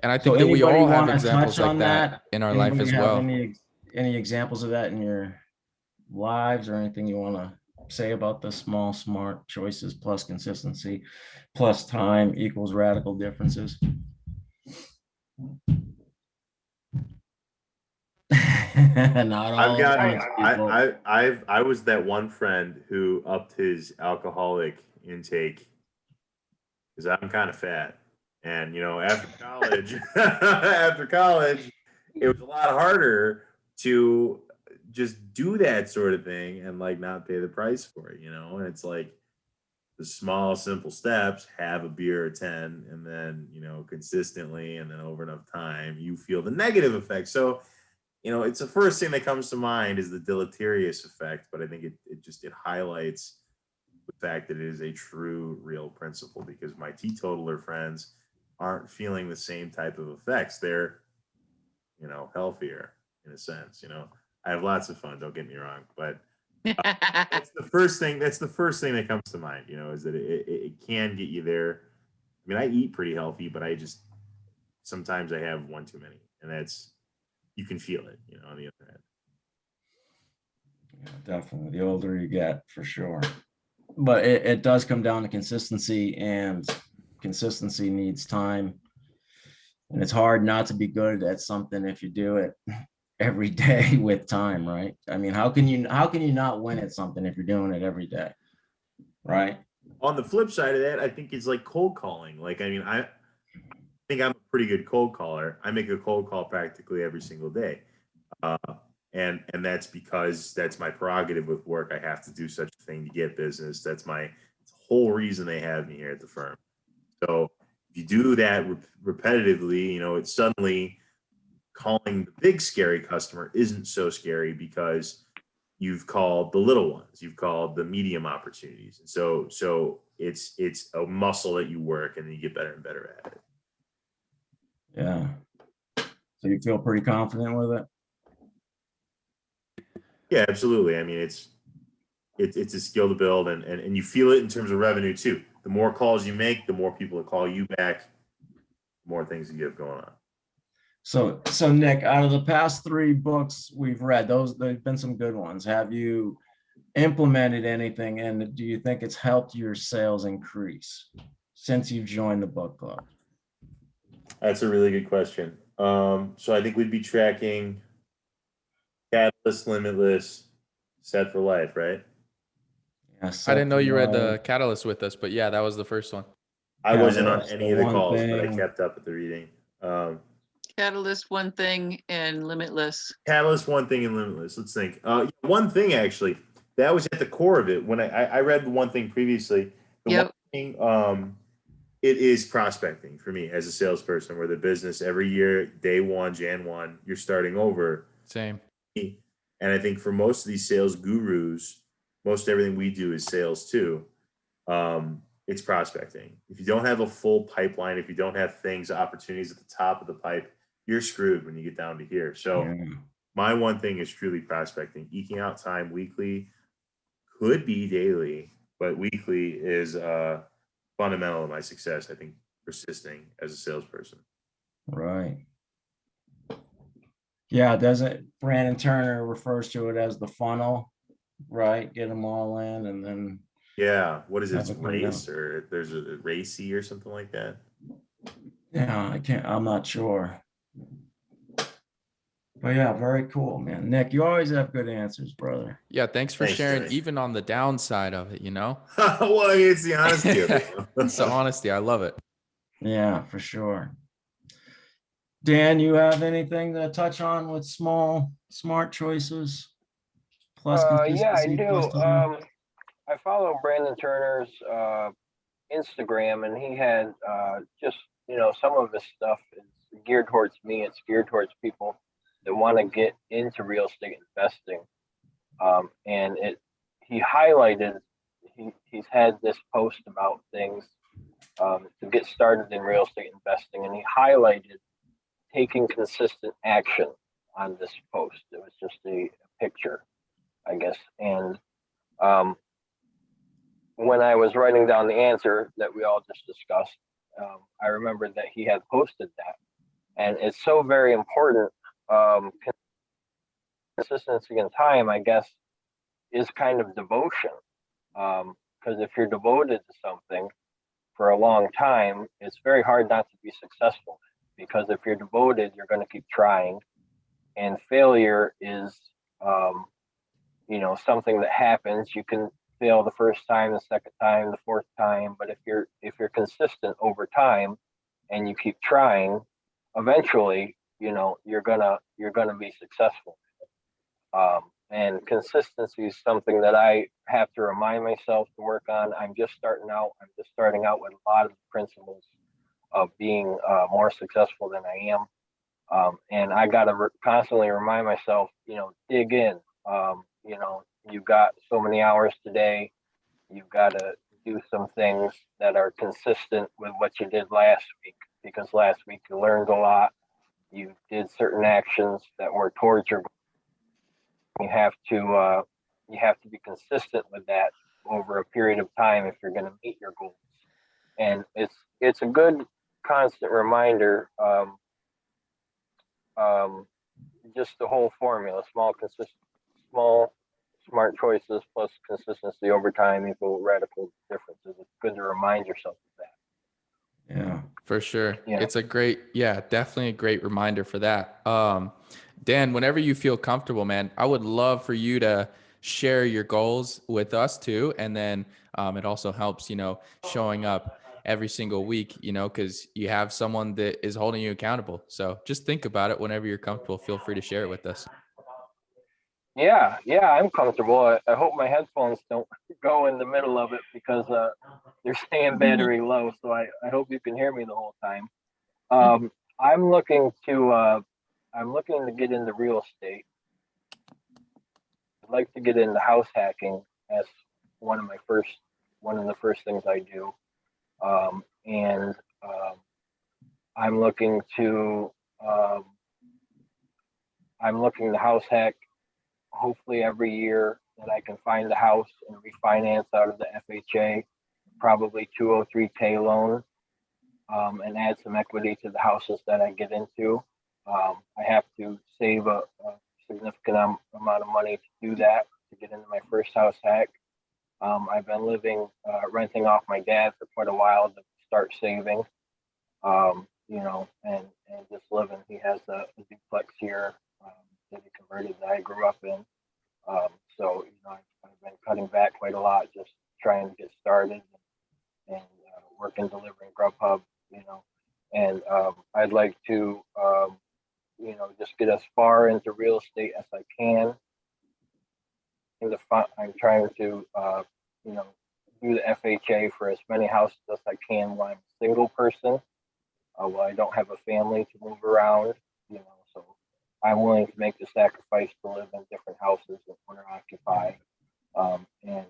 And I think that we all have examples like that in our life as well. Any examples of that in your lives or anything you want to say about the small smart choices plus consistency plus time equals radical differences? Not all. I was that one friend who upped his alcoholic intake because I'm kind of fat, and after college it was a lot harder to just do that sort of thing and like not pay the price for it, and it's like the small simple steps, have a beer or 10, and then consistently, and then over enough time you feel the negative effect. So it's the first thing that comes to mind is the deleterious effect, but I think it highlights the fact that it is a true real principle, because my teetotaler friends aren't feeling the same type of effects. They're healthier in a sense. I have lots of fun, don't get me wrong, but that's the first thing that comes to mind, is that it can get you there. I mean, I eat pretty healthy, but sometimes I have one too many, and you can feel it, on the other end. Yeah, definitely. The older you get, for sure. But it does come down to consistency, and consistency needs time. And it's hard not to be good at something if you do it every day with time, right? I mean, how can you not win at something if you're doing it every day, right? On the flip side of that, I think it's like cold calling. Like, I mean, I think I'm a pretty good cold caller. I make a cold call practically every single day. And that's because that's my prerogative with work. I have to do such a thing to get business. That's the whole reason they have me here at the firm. So if you do that repetitively, it's suddenly calling the big scary customer isn't so scary because you've called the little ones, you've called the medium opportunities. And so it's a muscle that you work, and then you get better and better at it. Yeah. So you feel pretty confident with it? Yeah, absolutely. I mean, it's a skill to build, and you feel it in terms of revenue too. The more calls you make, the more people that call you back, the more things you have going on. So Nick, out of the past 3 books we've read, they've been some good ones. Have you implemented anything, and do you think it's helped your sales increase since you've joined the book club? That's a really good question. So I think we'd be tracking Catalyst, Limitless, Set for Life, right? Yeah, I didn't know you read the Catalyst with us, but yeah, that was the first one. I wasn't on any of the calls, but I kept up with the reading. Catalyst, One Thing, and Limitless. Catalyst, One Thing, and Limitless. Let's think. One Thing, actually, that was at the core of it. When I read the One Thing previously, Yep. One Thing, it is prospecting for me as a salesperson, where the business every year, day one, Jan 1, you're starting over. Same. And I think for most of these sales gurus, most everything we do is sales too. It's prospecting. If you don't have a full pipeline, if you don't have opportunities at the top of the pipe, you're screwed when you get down to here. So Yeah. my one thing is truly prospecting. Eking out time weekly, could be daily, but weekly is fundamental to my success. I think persisting as a salesperson. Right. Yeah, doesn't Brandon Turner refers to it as the funnel, right? Get them all in and then. Yeah. What is it? It's Have it come down. race, or there's a racy or something like that. Yeah, I'm not sure. But yeah, very cool, man. Nick, you always have good answers, brother. Yeah, thanks for Thanks, sharing, guys. even on the downside of it, you know? Well, I mean, it's the honesty of it. It's the honesty. I love it. Yeah, for sure. Dan, you have anything to touch on with smart choices? Plus Yeah, I consistency, plus do. time? I follow Brandon Turner's Instagram, and he had just, some of his stuff is geared towards me. It's geared towards people that want to get into real estate investing. And he highlighted, he's had this post about things to get started in real estate investing, and he highlighted taking consistent action on this post. It was just a picture, I guess. And when I was writing down the answer that we all just discussed, I remembered that he had posted that. And it's so very important. Consistency in time, I guess, is kind of devotion. Because if you're devoted to something for a long time, it's very hard not to be successful. Because if you're devoted, you're going to keep trying. And failure is, something that happens. You can fail the first time, the second time, the fourth time. But if you're consistent over time and you keep trying, eventually, you're gonna be successful. And consistency is something that I have to remind myself to work on. I'm just starting out. I'm just starting out with a lot of the principles of being more successful than I am. And I got to constantly remind myself, dig in. You've got so many hours today. You've got to do some things that are consistent with what you did last week, because last week you learned a lot. You did certain actions that were towards your goal. You have to be consistent with that over a period of time if you're going to meet your goals. And it's a good constant reminder. Just the whole formula: small smart choices plus consistency over time equal radical differences. It's good to remind yourself of that. Yeah, for sure. Yeah. It's definitely a great reminder for that. Dan, whenever you feel comfortable, man, I would love for you to share your goals with us too. And then it also helps, showing up every single week, because you have someone that is holding you accountable. So just think about it whenever you're comfortable. Feel free to share it with us. Yeah, I'm comfortable. I hope my headphones don't go in the middle of it because they're staying battery low. So I hope you can hear me the whole time. I'm looking to get into real estate. I'd like to get into house hacking as one of the first things I do. And I'm looking to house hack hopefully every year that I can find a house and refinance out of the FHA, probably 203K loan, and add some equity to the houses that I get into. I have to save a significant amount of money to do that, to get into my first house hack. I've been renting off my dad for quite a while to start saving, and just living. He has a duplex here that he converted that I grew up in. So I've been cutting back quite a lot, just trying to get started and working delivering Grubhub, and I'd like to, just get as far into real estate as I can. I'm trying to, do the FHA for as many houses as I can while I'm a single person. While I don't have a family to move around, so I'm willing to make the sacrifice to live in different houses and owner occupy. I'm going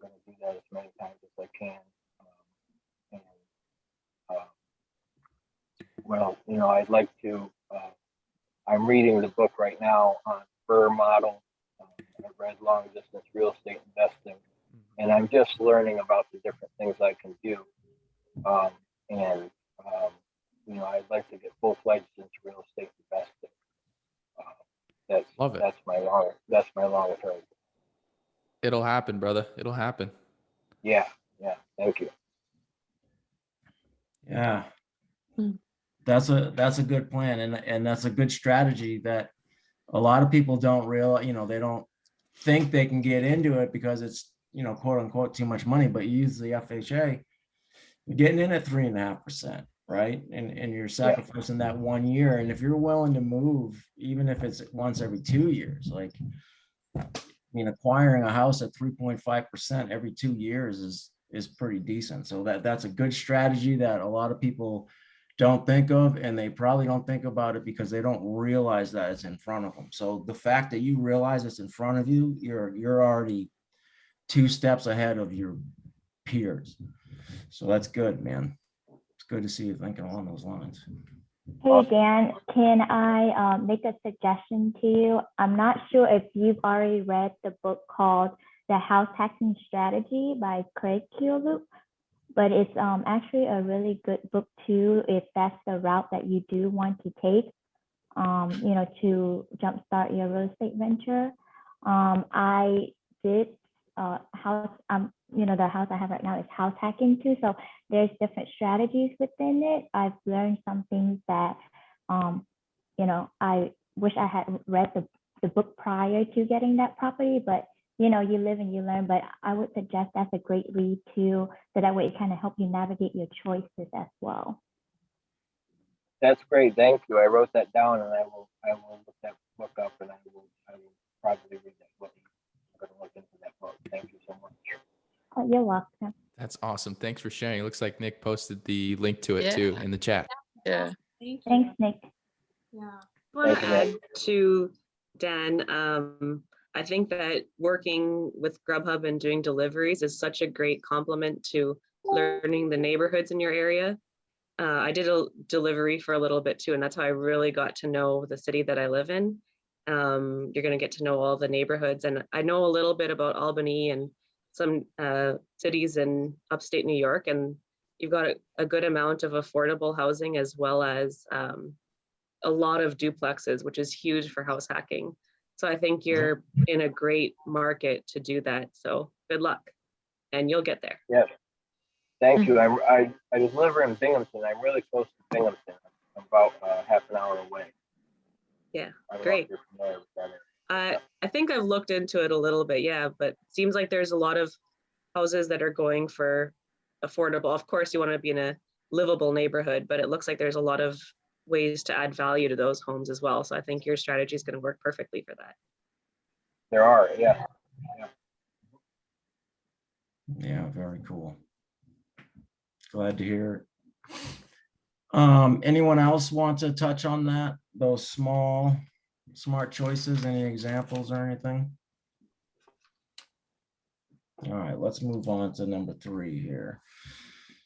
to do that as many times as I can. well, I'd like to, I'm reading the book right now on Burr model. I've read long distance real estate investing, and I'm just learning about the different things I can do. And I'd like to get full-fledged into real estate investing. Love it. That's my long term. It'll happen, brother. It'll happen. Yeah. Thank you. Yeah. That's a good plan, and that's a good strategy that a lot of people don't realize. They don't think they can get into it because it's quote unquote too much money. But you use the FHA, you're getting in at 3.5%, right? And you're sacrificing that 1 year. And if you're willing to move, even if it's once every 2 years, like acquiring a house at 3.5% every 2 years is pretty decent. So that's a good strategy that a lot of people don't think of, and they probably don't think about it because they don't realize that it's in front of them. So the fact that you realize it's in front of you, you're already 2 steps ahead of your peers. So that's good, man. It's good to see you thinking along those lines. Hey, Dan, can I make a suggestion to you? I'm not sure if you've already read the book called The House Hacking Strategy by Craig Kieluk, but it's actually a really good book too, if that's the route that you do want to take, to jumpstart your real estate venture. I did house, the house I have right now is house hacking too. So there's different strategies within it. I've learned some things that, I wish I had read the book prior to getting that property, but you live and you learn. But I would suggest that's a great read too, so that way it kind of help you navigate your choices as well. That's great. Thank you. I wrote that down, and I will look that book up, and I will probably read that book. I'm going to look into that book. Thank you so much. Oh, you're welcome. That's awesome. Thanks for sharing. It looks like Nick posted the link to it Yeah. too in the chat. Yeah. Thank you. Thanks, Nick. Yeah. I want Thank to you, add to Dan. I think that working with Grubhub and doing deliveries is such a great complement to learning the neighborhoods in your area. I did a delivery for a little bit too, and that's how I really got to know the city that I live in. You're going to get to know all the neighborhoods, and I know a little bit about Albany and some cities in upstate New York, and you've got a good amount of affordable housing as well as a lot of duplexes, which is huge for house hacking. So I think you're in a great market to do that. So good luck, and you'll get there. Yes. Thank you. I deliver in Binghamton. I'm really close to Binghamton. I'm about half an hour away. Yeah, I don't know if great. you're familiar with that area. I think I've looked into it a little bit, yeah, but seems like there's a lot of houses that are going for affordable. Of course, you want to be in a livable neighborhood, but it looks like there's a lot of ways to add value to those homes as well. So I think your strategy is going to work perfectly for that. There are, yeah. Yeah, very cool. Glad to hear it. Anyone else want to touch on that? Those small, smart choices, any examples or anything? All right, let's move on to number 3 here.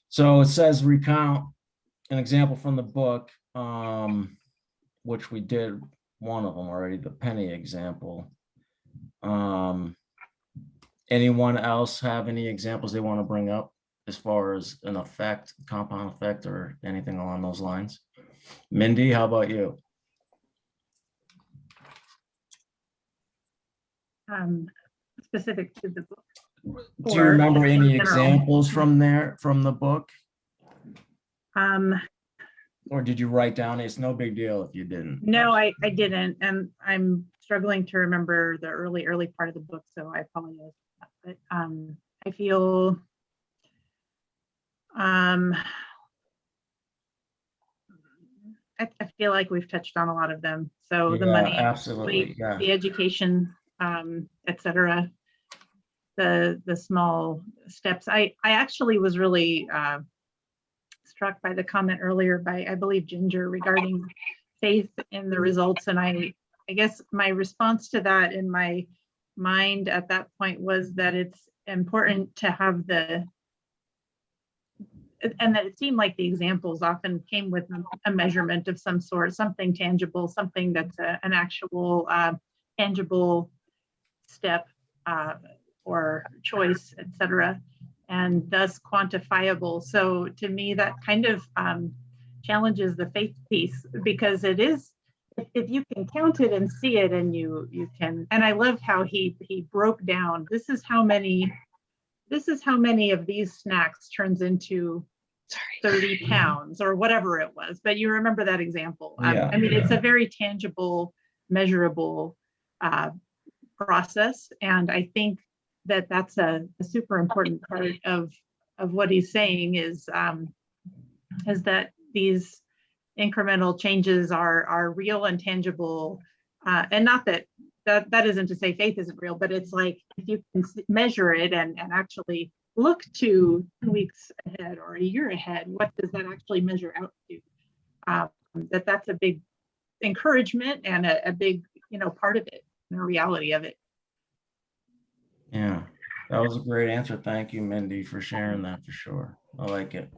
So it says recount an example from the book, which we did one of them already, the penny example. Anyone else have any examples they want to bring up as far as an effect, compound effect, or anything along those lines? Mindy, how about you? Specific to the book. Do you Or remember just in any general? examples from the book? Um, Or did you write down? It's no big deal if you didn't. no, I didn't, and I'm struggling to remember the early part of the book, so I apologize. But I feel I feel like we've touched on a lot of them. So the Yeah, money, absolutely, yeah. the education, etc. The small steps. I actually was really struck by the comment earlier by, I believe, Ginger, regarding faith in the results. And I guess my response to that in my mind at that point was that it's important to have and that it seemed like the examples often came with a measurement of some sort, something tangible, something that's an actual tangible step or choice, etc., and thus quantifiable. So to me, that kind of challenges the faith piece, because it is, if you can count it and see it, and you can, and I love how he broke down, this is how many of these snacks turns into 30 pounds or whatever it was. But you remember that example. Yeah, I mean, it's a very tangible, measurable process. And I think that that's a super important part of what he's saying is that these incremental changes are real and tangible. And not that isn't to say faith isn't real, but it's like, if you can measure it and actually look to 2 weeks ahead or a year ahead, what does that actually measure out to? That's a big encouragement and a big, part of it, and a reality of it. yeah, that was a great answer. Thank you, Mindy, for sharing that, for sure. I like it.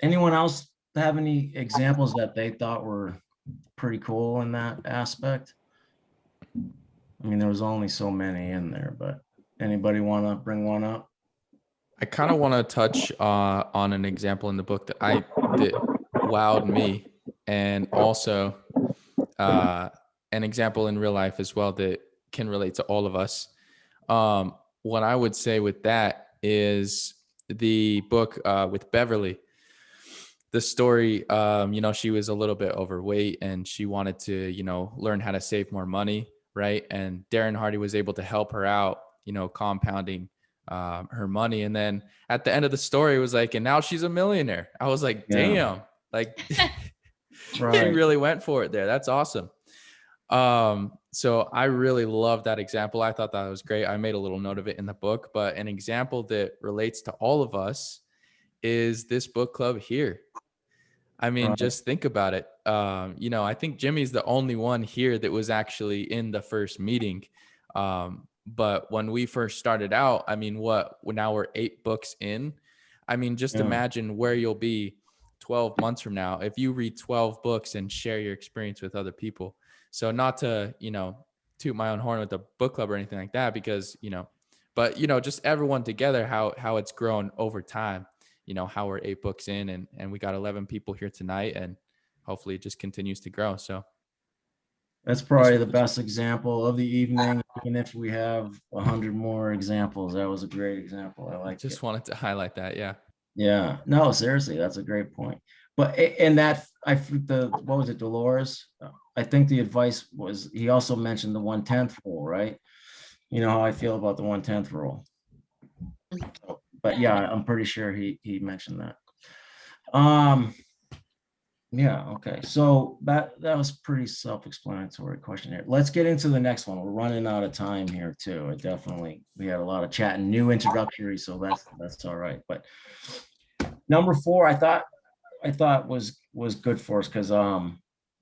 Anyone else have any examples that they thought were pretty cool in that aspect? I mean, there was only so many in there, but anybody want to bring one up? I kind of want to touch on an example in the book that wowed me, and also an example in real life as well that can relate to all of us. What I would say with that is the book with Beverly. The story, she was a little bit overweight and she wanted to, learn how to save more money, right? And Darren Hardy was able to help her out, compounding her money. And then at the end of the story, it was like, and now she's a millionaire. I was like, damn, like she really went for it there. That's awesome. So I really love that example. I thought that was great. I made a little note of it in the book, but an example that relates to all of us is this book club here. I mean, just think about it. I think Jimmy's the only one here that was actually in the first meeting. But when we first started out, I mean, now we're 8 books in. I mean, just imagine where you'll be 12 months from now if you read 12 books and share your experience with other people. So not to, toot my own horn with the book club or anything like that, because, but, just everyone together, how it's grown over time, how we're 8 books in and we got 11 people here tonight, and hopefully it just continues to grow. So that's probably the best example of the evening. Even if we have 100 more examples, that was a great example. I like it. Just wanted to highlight that. Yeah. Yeah. No, seriously, that's a great point. But in that, what was it, Dolores? I think the advice was, he also mentioned the 1/10 rule, right? You know how I feel about the 1/10 rule. But yeah, I'm pretty sure he mentioned that. Yeah, okay. So that was pretty self-explanatory question here. Let's get into the next one. We're running out of time here too. We had a lot of chat and new introductory, so that's all right. But number 4, I thought was good for us, because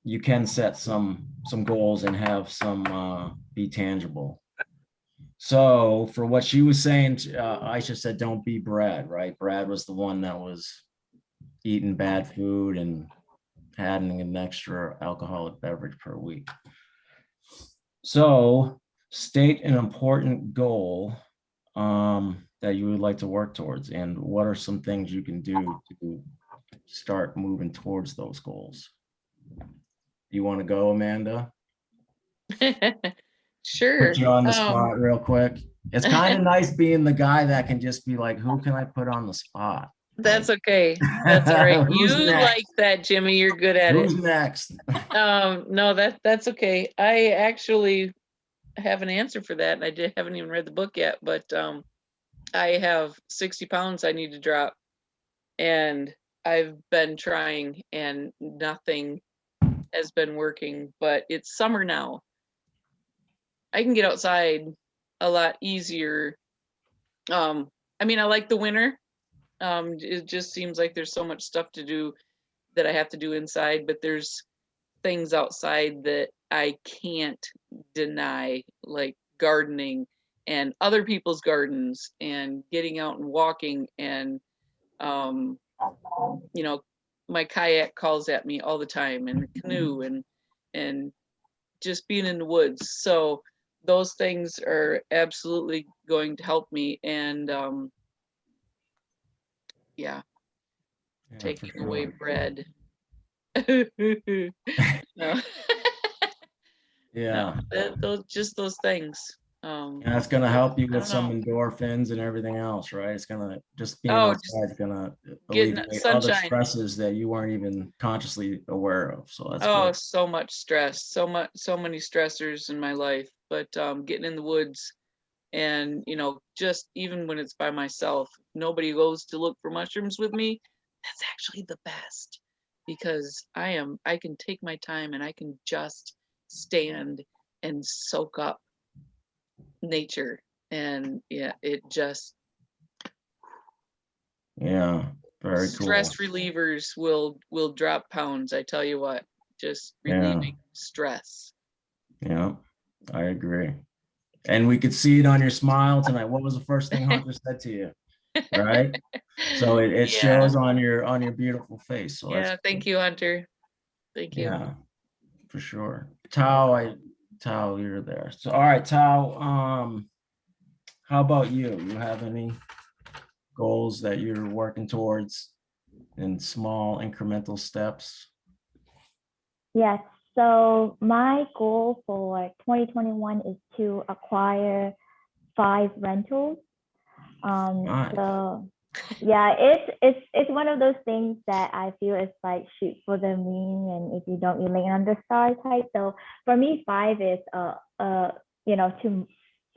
you can set some goals and have some be tangible. So for what she was saying, Aisha said, don't be Brad, right? Brad was the one that was eating bad food and adding an extra alcoholic beverage per week. So state an important goal that you would like to work towards, and what are some things you can do to start moving towards those goals. You want to go, Amanda? Sure. Put you on the spot real quick. It's kind of nice being the guy that can just be like, who can I put on the spot? That's okay. That's all right. You like that, Jimmy. You're good at it. Who's next? No, that's okay. I actually have an answer for that, and I haven't even read the book yet, but I have 60 pounds I need to drop, and I've been trying and nothing has been working, but it's summer now. I can get outside a lot easier. I mean, I like the winter. It just seems like there's so much stuff to do that I have to do inside, but there's things outside that I can't deny, like gardening and other people's gardens and getting out and walking and you know, my kayak calls at me all the time, and the canoe, and just being in the woods. So those things are absolutely going to help me. And yeah, Yeah, taking for away sure. bread. No. Yeah. Those things. And that's gonna help you I with don't some know. endorphins and everything else, right? It's gonna just being Oh, just outside is gonna getting alleviate other sunshine. stresses that you weren't even consciously aware of. So that's Oh, good. so much stress, so many stressors in my life. But getting in the woods, and you know, just even when it's by myself, nobody goes to look for mushrooms with me. That's actually the best, because I can take my time and I can just stand and soak up nature. And yeah, it just Yeah, very cool. stress relievers will drop pounds, I tell you what. Just Yeah. relieving stress. Yeah, I agree. And we could see it on your smile tonight. What was the first thing Hunter said to you? Right? So it Yeah. shows on your beautiful face. So that's Yeah, thank you, Hunter. Thank you. yeah, for sure. Tao, you're there. So all right, Tao, how about you? You have any goals that you're working towards in small incremental steps? Yes. So my goal for 2021 is to acquire 5 rentals. Nice. So yeah, it's one of those things that I feel is like shoot for the moon, and if you don't, you land on the stars type. So for me, 5 is to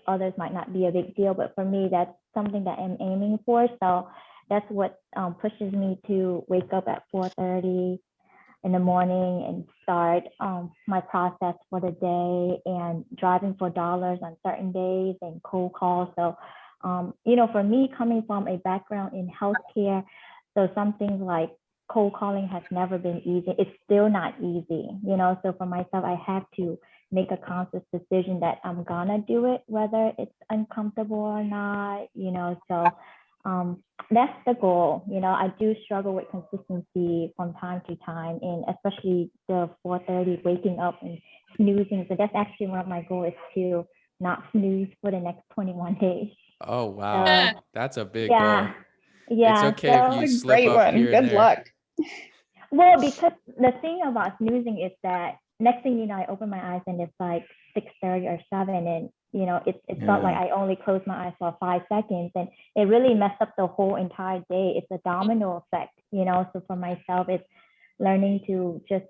others might not be a big deal, but for me, that's something that I'm aiming for. So that's what pushes me to wake up at 4:30 in the morning and start my process for the day, and driving for dollars on certain days and cold calls. So, for me, coming from a background in healthcare, so something like cold calling has never been easy. It's still not easy, So for myself, I have to make a conscious decision that I'm gonna do it, whether it's uncomfortable or not, So that's the goal. I do struggle with consistency from time to time, and especially the 4:30 waking up and snoozing. So that's actually one of my goals, is to not snooze for the next 21 days. Oh, wow. So That's a big yeah, goal. It's yeah. okay if So you A slip great up one. here and Good there. luck. well, because the thing about snoozing is that next thing you know, I open my eyes and it's like 6:30 or 7, and it felt like Yeah. I only closed my eyes for 5 seconds, and it really messed up the whole entire day. It's a domino effect, So for myself, it's learning to just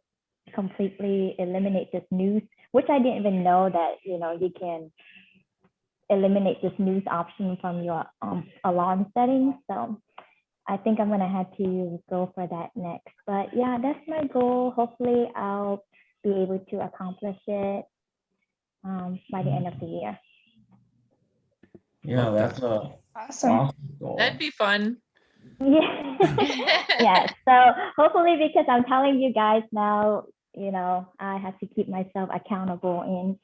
completely eliminate the snooze, which I didn't even know that you can eliminate the snooze option from your alarm settings. So I think I'm gonna have to go for that next. But yeah, that's my goal. Hopefully, I'll be able to accomplish it by the end of the year. Yeah, Love that's that. a Awesome. awesome goal. That'd be fun. Yeah. Yeah. So hopefully, because I'm telling you guys now, I have to keep myself accountable, and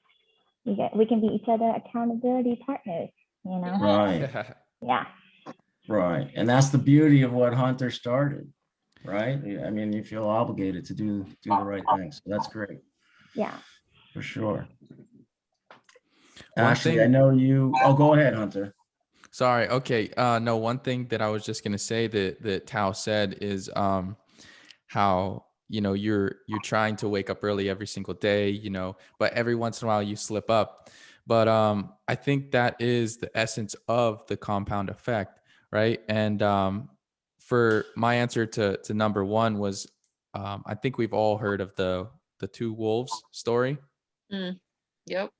we can be each other accountability partners. Right, Yeah. right. And that's the beauty of what Hunter started, right? I mean, you feel obligated to do the right thing. So that's great, Yeah. for sure. One Ashley, I thing, know you. Oh, go ahead, Hunter. sorry. Okay. No, one thing that I was just gonna say that Tao said is how you're trying to wake up early every single day, but every once in a while you slip up. But I think that is the essence of the compound effect, right? And for my answer to number one was I think we've all heard of the two wolves story. Yep.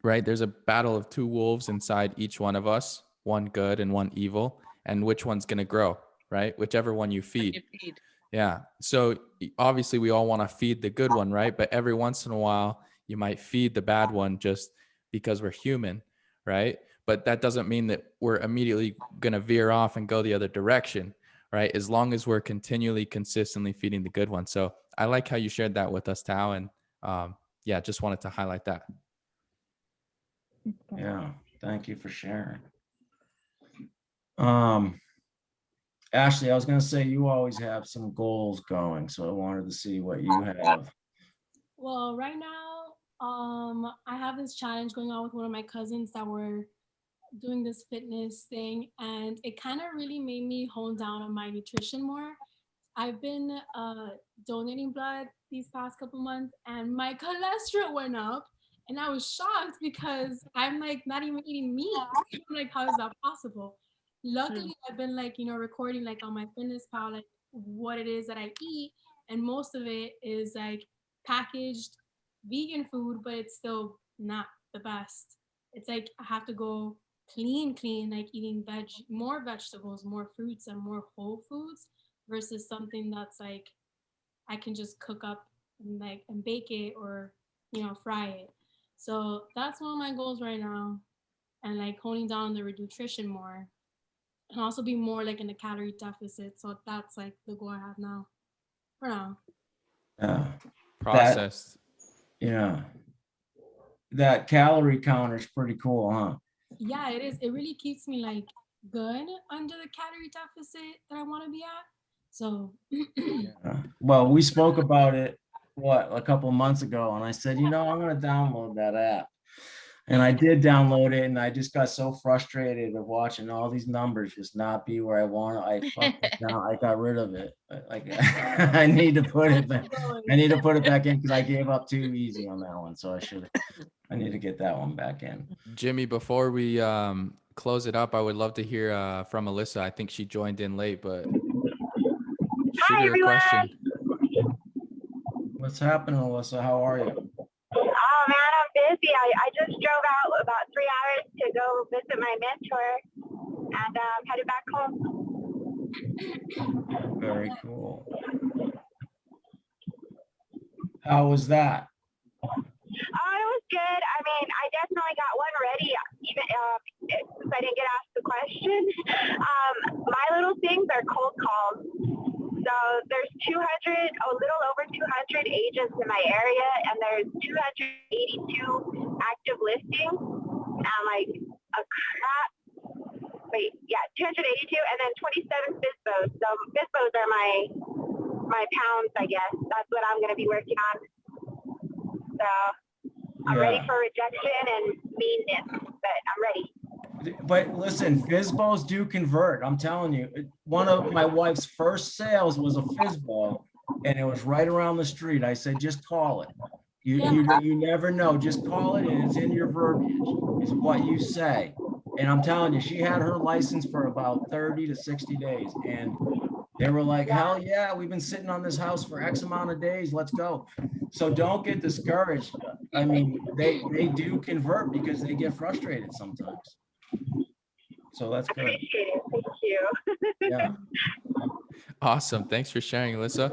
Right? There's a battle of two wolves inside each one of us, one good and one evil, and which one's going to grow, right? Whichever one you feed. Yeah. So obviously we all want to feed the good one, right? But every once in a while you might feed the bad one just because we're human, right? But that doesn't mean that we're immediately going to veer off and go the other direction, right? As long as we're continually, consistently feeding the good one. So I like how you shared that with us, Tao. And yeah, just wanted to highlight that. Yeah, thank you for sharing. Ashley, I was gonna say you always have some goals going, so I wanted to see what you have. Well, right now, I have this challenge going on with one of my cousins that we're doing this fitness thing, and it kind of really made me hone down on my nutrition more. I've been donating blood these past couple months, and my cholesterol went up, and I was shocked because I'm like not even eating meat. I'm like, how is that possible? Luckily, I've been like, recording like on my fitness pal, like what it is that I eat, and most of it is like packaged vegan food, but it's still not the best. It's like I have to go clean, like eating more vegetables, more fruits, and more whole foods versus something that's like I can just cook up and bake it or fry it. So that's one of my goals right now, and like honing down on the nutrition more, and also be more like in a calorie deficit. So that's like the goal I have now, for now. Yeah, Processed. yeah. That calorie counter is pretty cool, huh? Yeah, it is. It really keeps me like good under the calorie deficit that I want to be at. So Yeah. Well, we spoke about it, a couple of months ago, and I said, I'm gonna download that app. And I did download it, and I just got so frustrated of watching all these numbers just not be where I want. I got rid of it. Like I need to put it back. I need to put it back in because I gave up too easy on that one. So I need to get that one back in. Jimmy, before we close it up, I would love to hear from Alyssa. I think she joined in late, but shoot her a question. What's happening, Alyssa? How are you? Oh man, I'm busy. I just drove out about 3 hours to go visit my mentor and headed back home. Very cool. How was that? Oh, it was good. I mean, I definitely got one ready, even since I didn't get asked the question. My little things are cold calls. So there's a little over 200 agents in my area, and there's 282 active listings, and like a crap. 282, and then 27 FISBOs. So FISBOs are my pounds, I guess. That's what I'm going to be working on. So I'm ready for rejection and meanness, but I'm ready. But listen, FISBOs do convert. I'm telling you, one of my wife's first sales was a FISBO, and it was right around the street. I said, just call it. You never know. Just call it, and it's in your verbiage. It's what you say. And I'm telling you, she had her license for about 30 to 60 days, and they were like, hell yeah, we've been sitting on this house for X amount of days. Let's go. So don't get discouraged. I mean, they do convert because they get frustrated sometimes. So that's good. Appreciate it. Thank you. Yeah. Awesome. Thanks for sharing, Alyssa.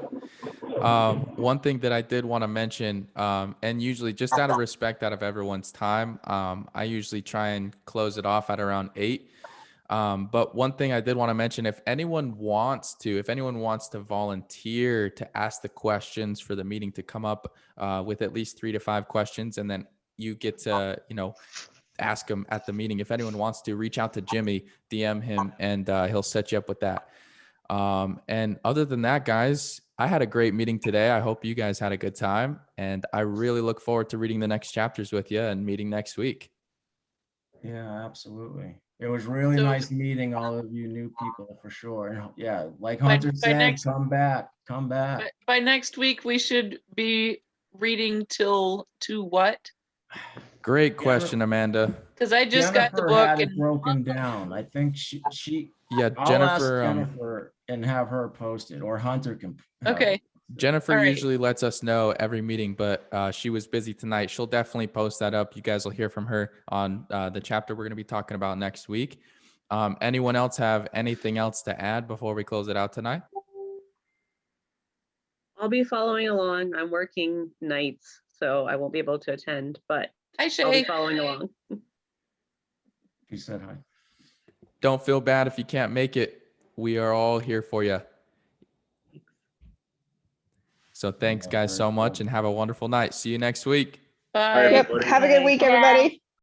One thing that I did want to mention, and usually just out of respect, out of everyone's time, I usually try and close it off at around 8. But one thing I did want to mention, if anyone wants to volunteer to ask the questions for the meeting, to come up with at least 3 to 5 questions, and then you get to, ask them at the meeting. If anyone wants to, reach out to Jimmy, DM him, and he'll set you up with that. And other than that, guys, I had a great meeting today. I hope you guys had a good time, and I really look forward to reading the next chapters with you and meeting next week. Yeah, absolutely. It was really nice meeting all of you new people for sure. And yeah, like Hunter said, come back. By next week, we should be reading to what? Great question, Amanda. Because I just got the book had it broken down. I think she yeah, I'll Jennifer, ask Jennifer and have her post it, or Hunter can. Okay. Jennifer usually lets us know every meeting, but she was busy tonight. She'll definitely post that up. You guys will hear from her on the chapter we're going to be talking about next week. Anyone else have anything else to add before we close it out tonight? I'll be following along. I'm working nights, so I won't be able to attend, but I'll be following along. He said hi. Don't feel bad if you can't make it. We are all here for you. So thanks, guys, so much, and have a wonderful night. See you next week. Bye. Yep. Have a good week, everybody.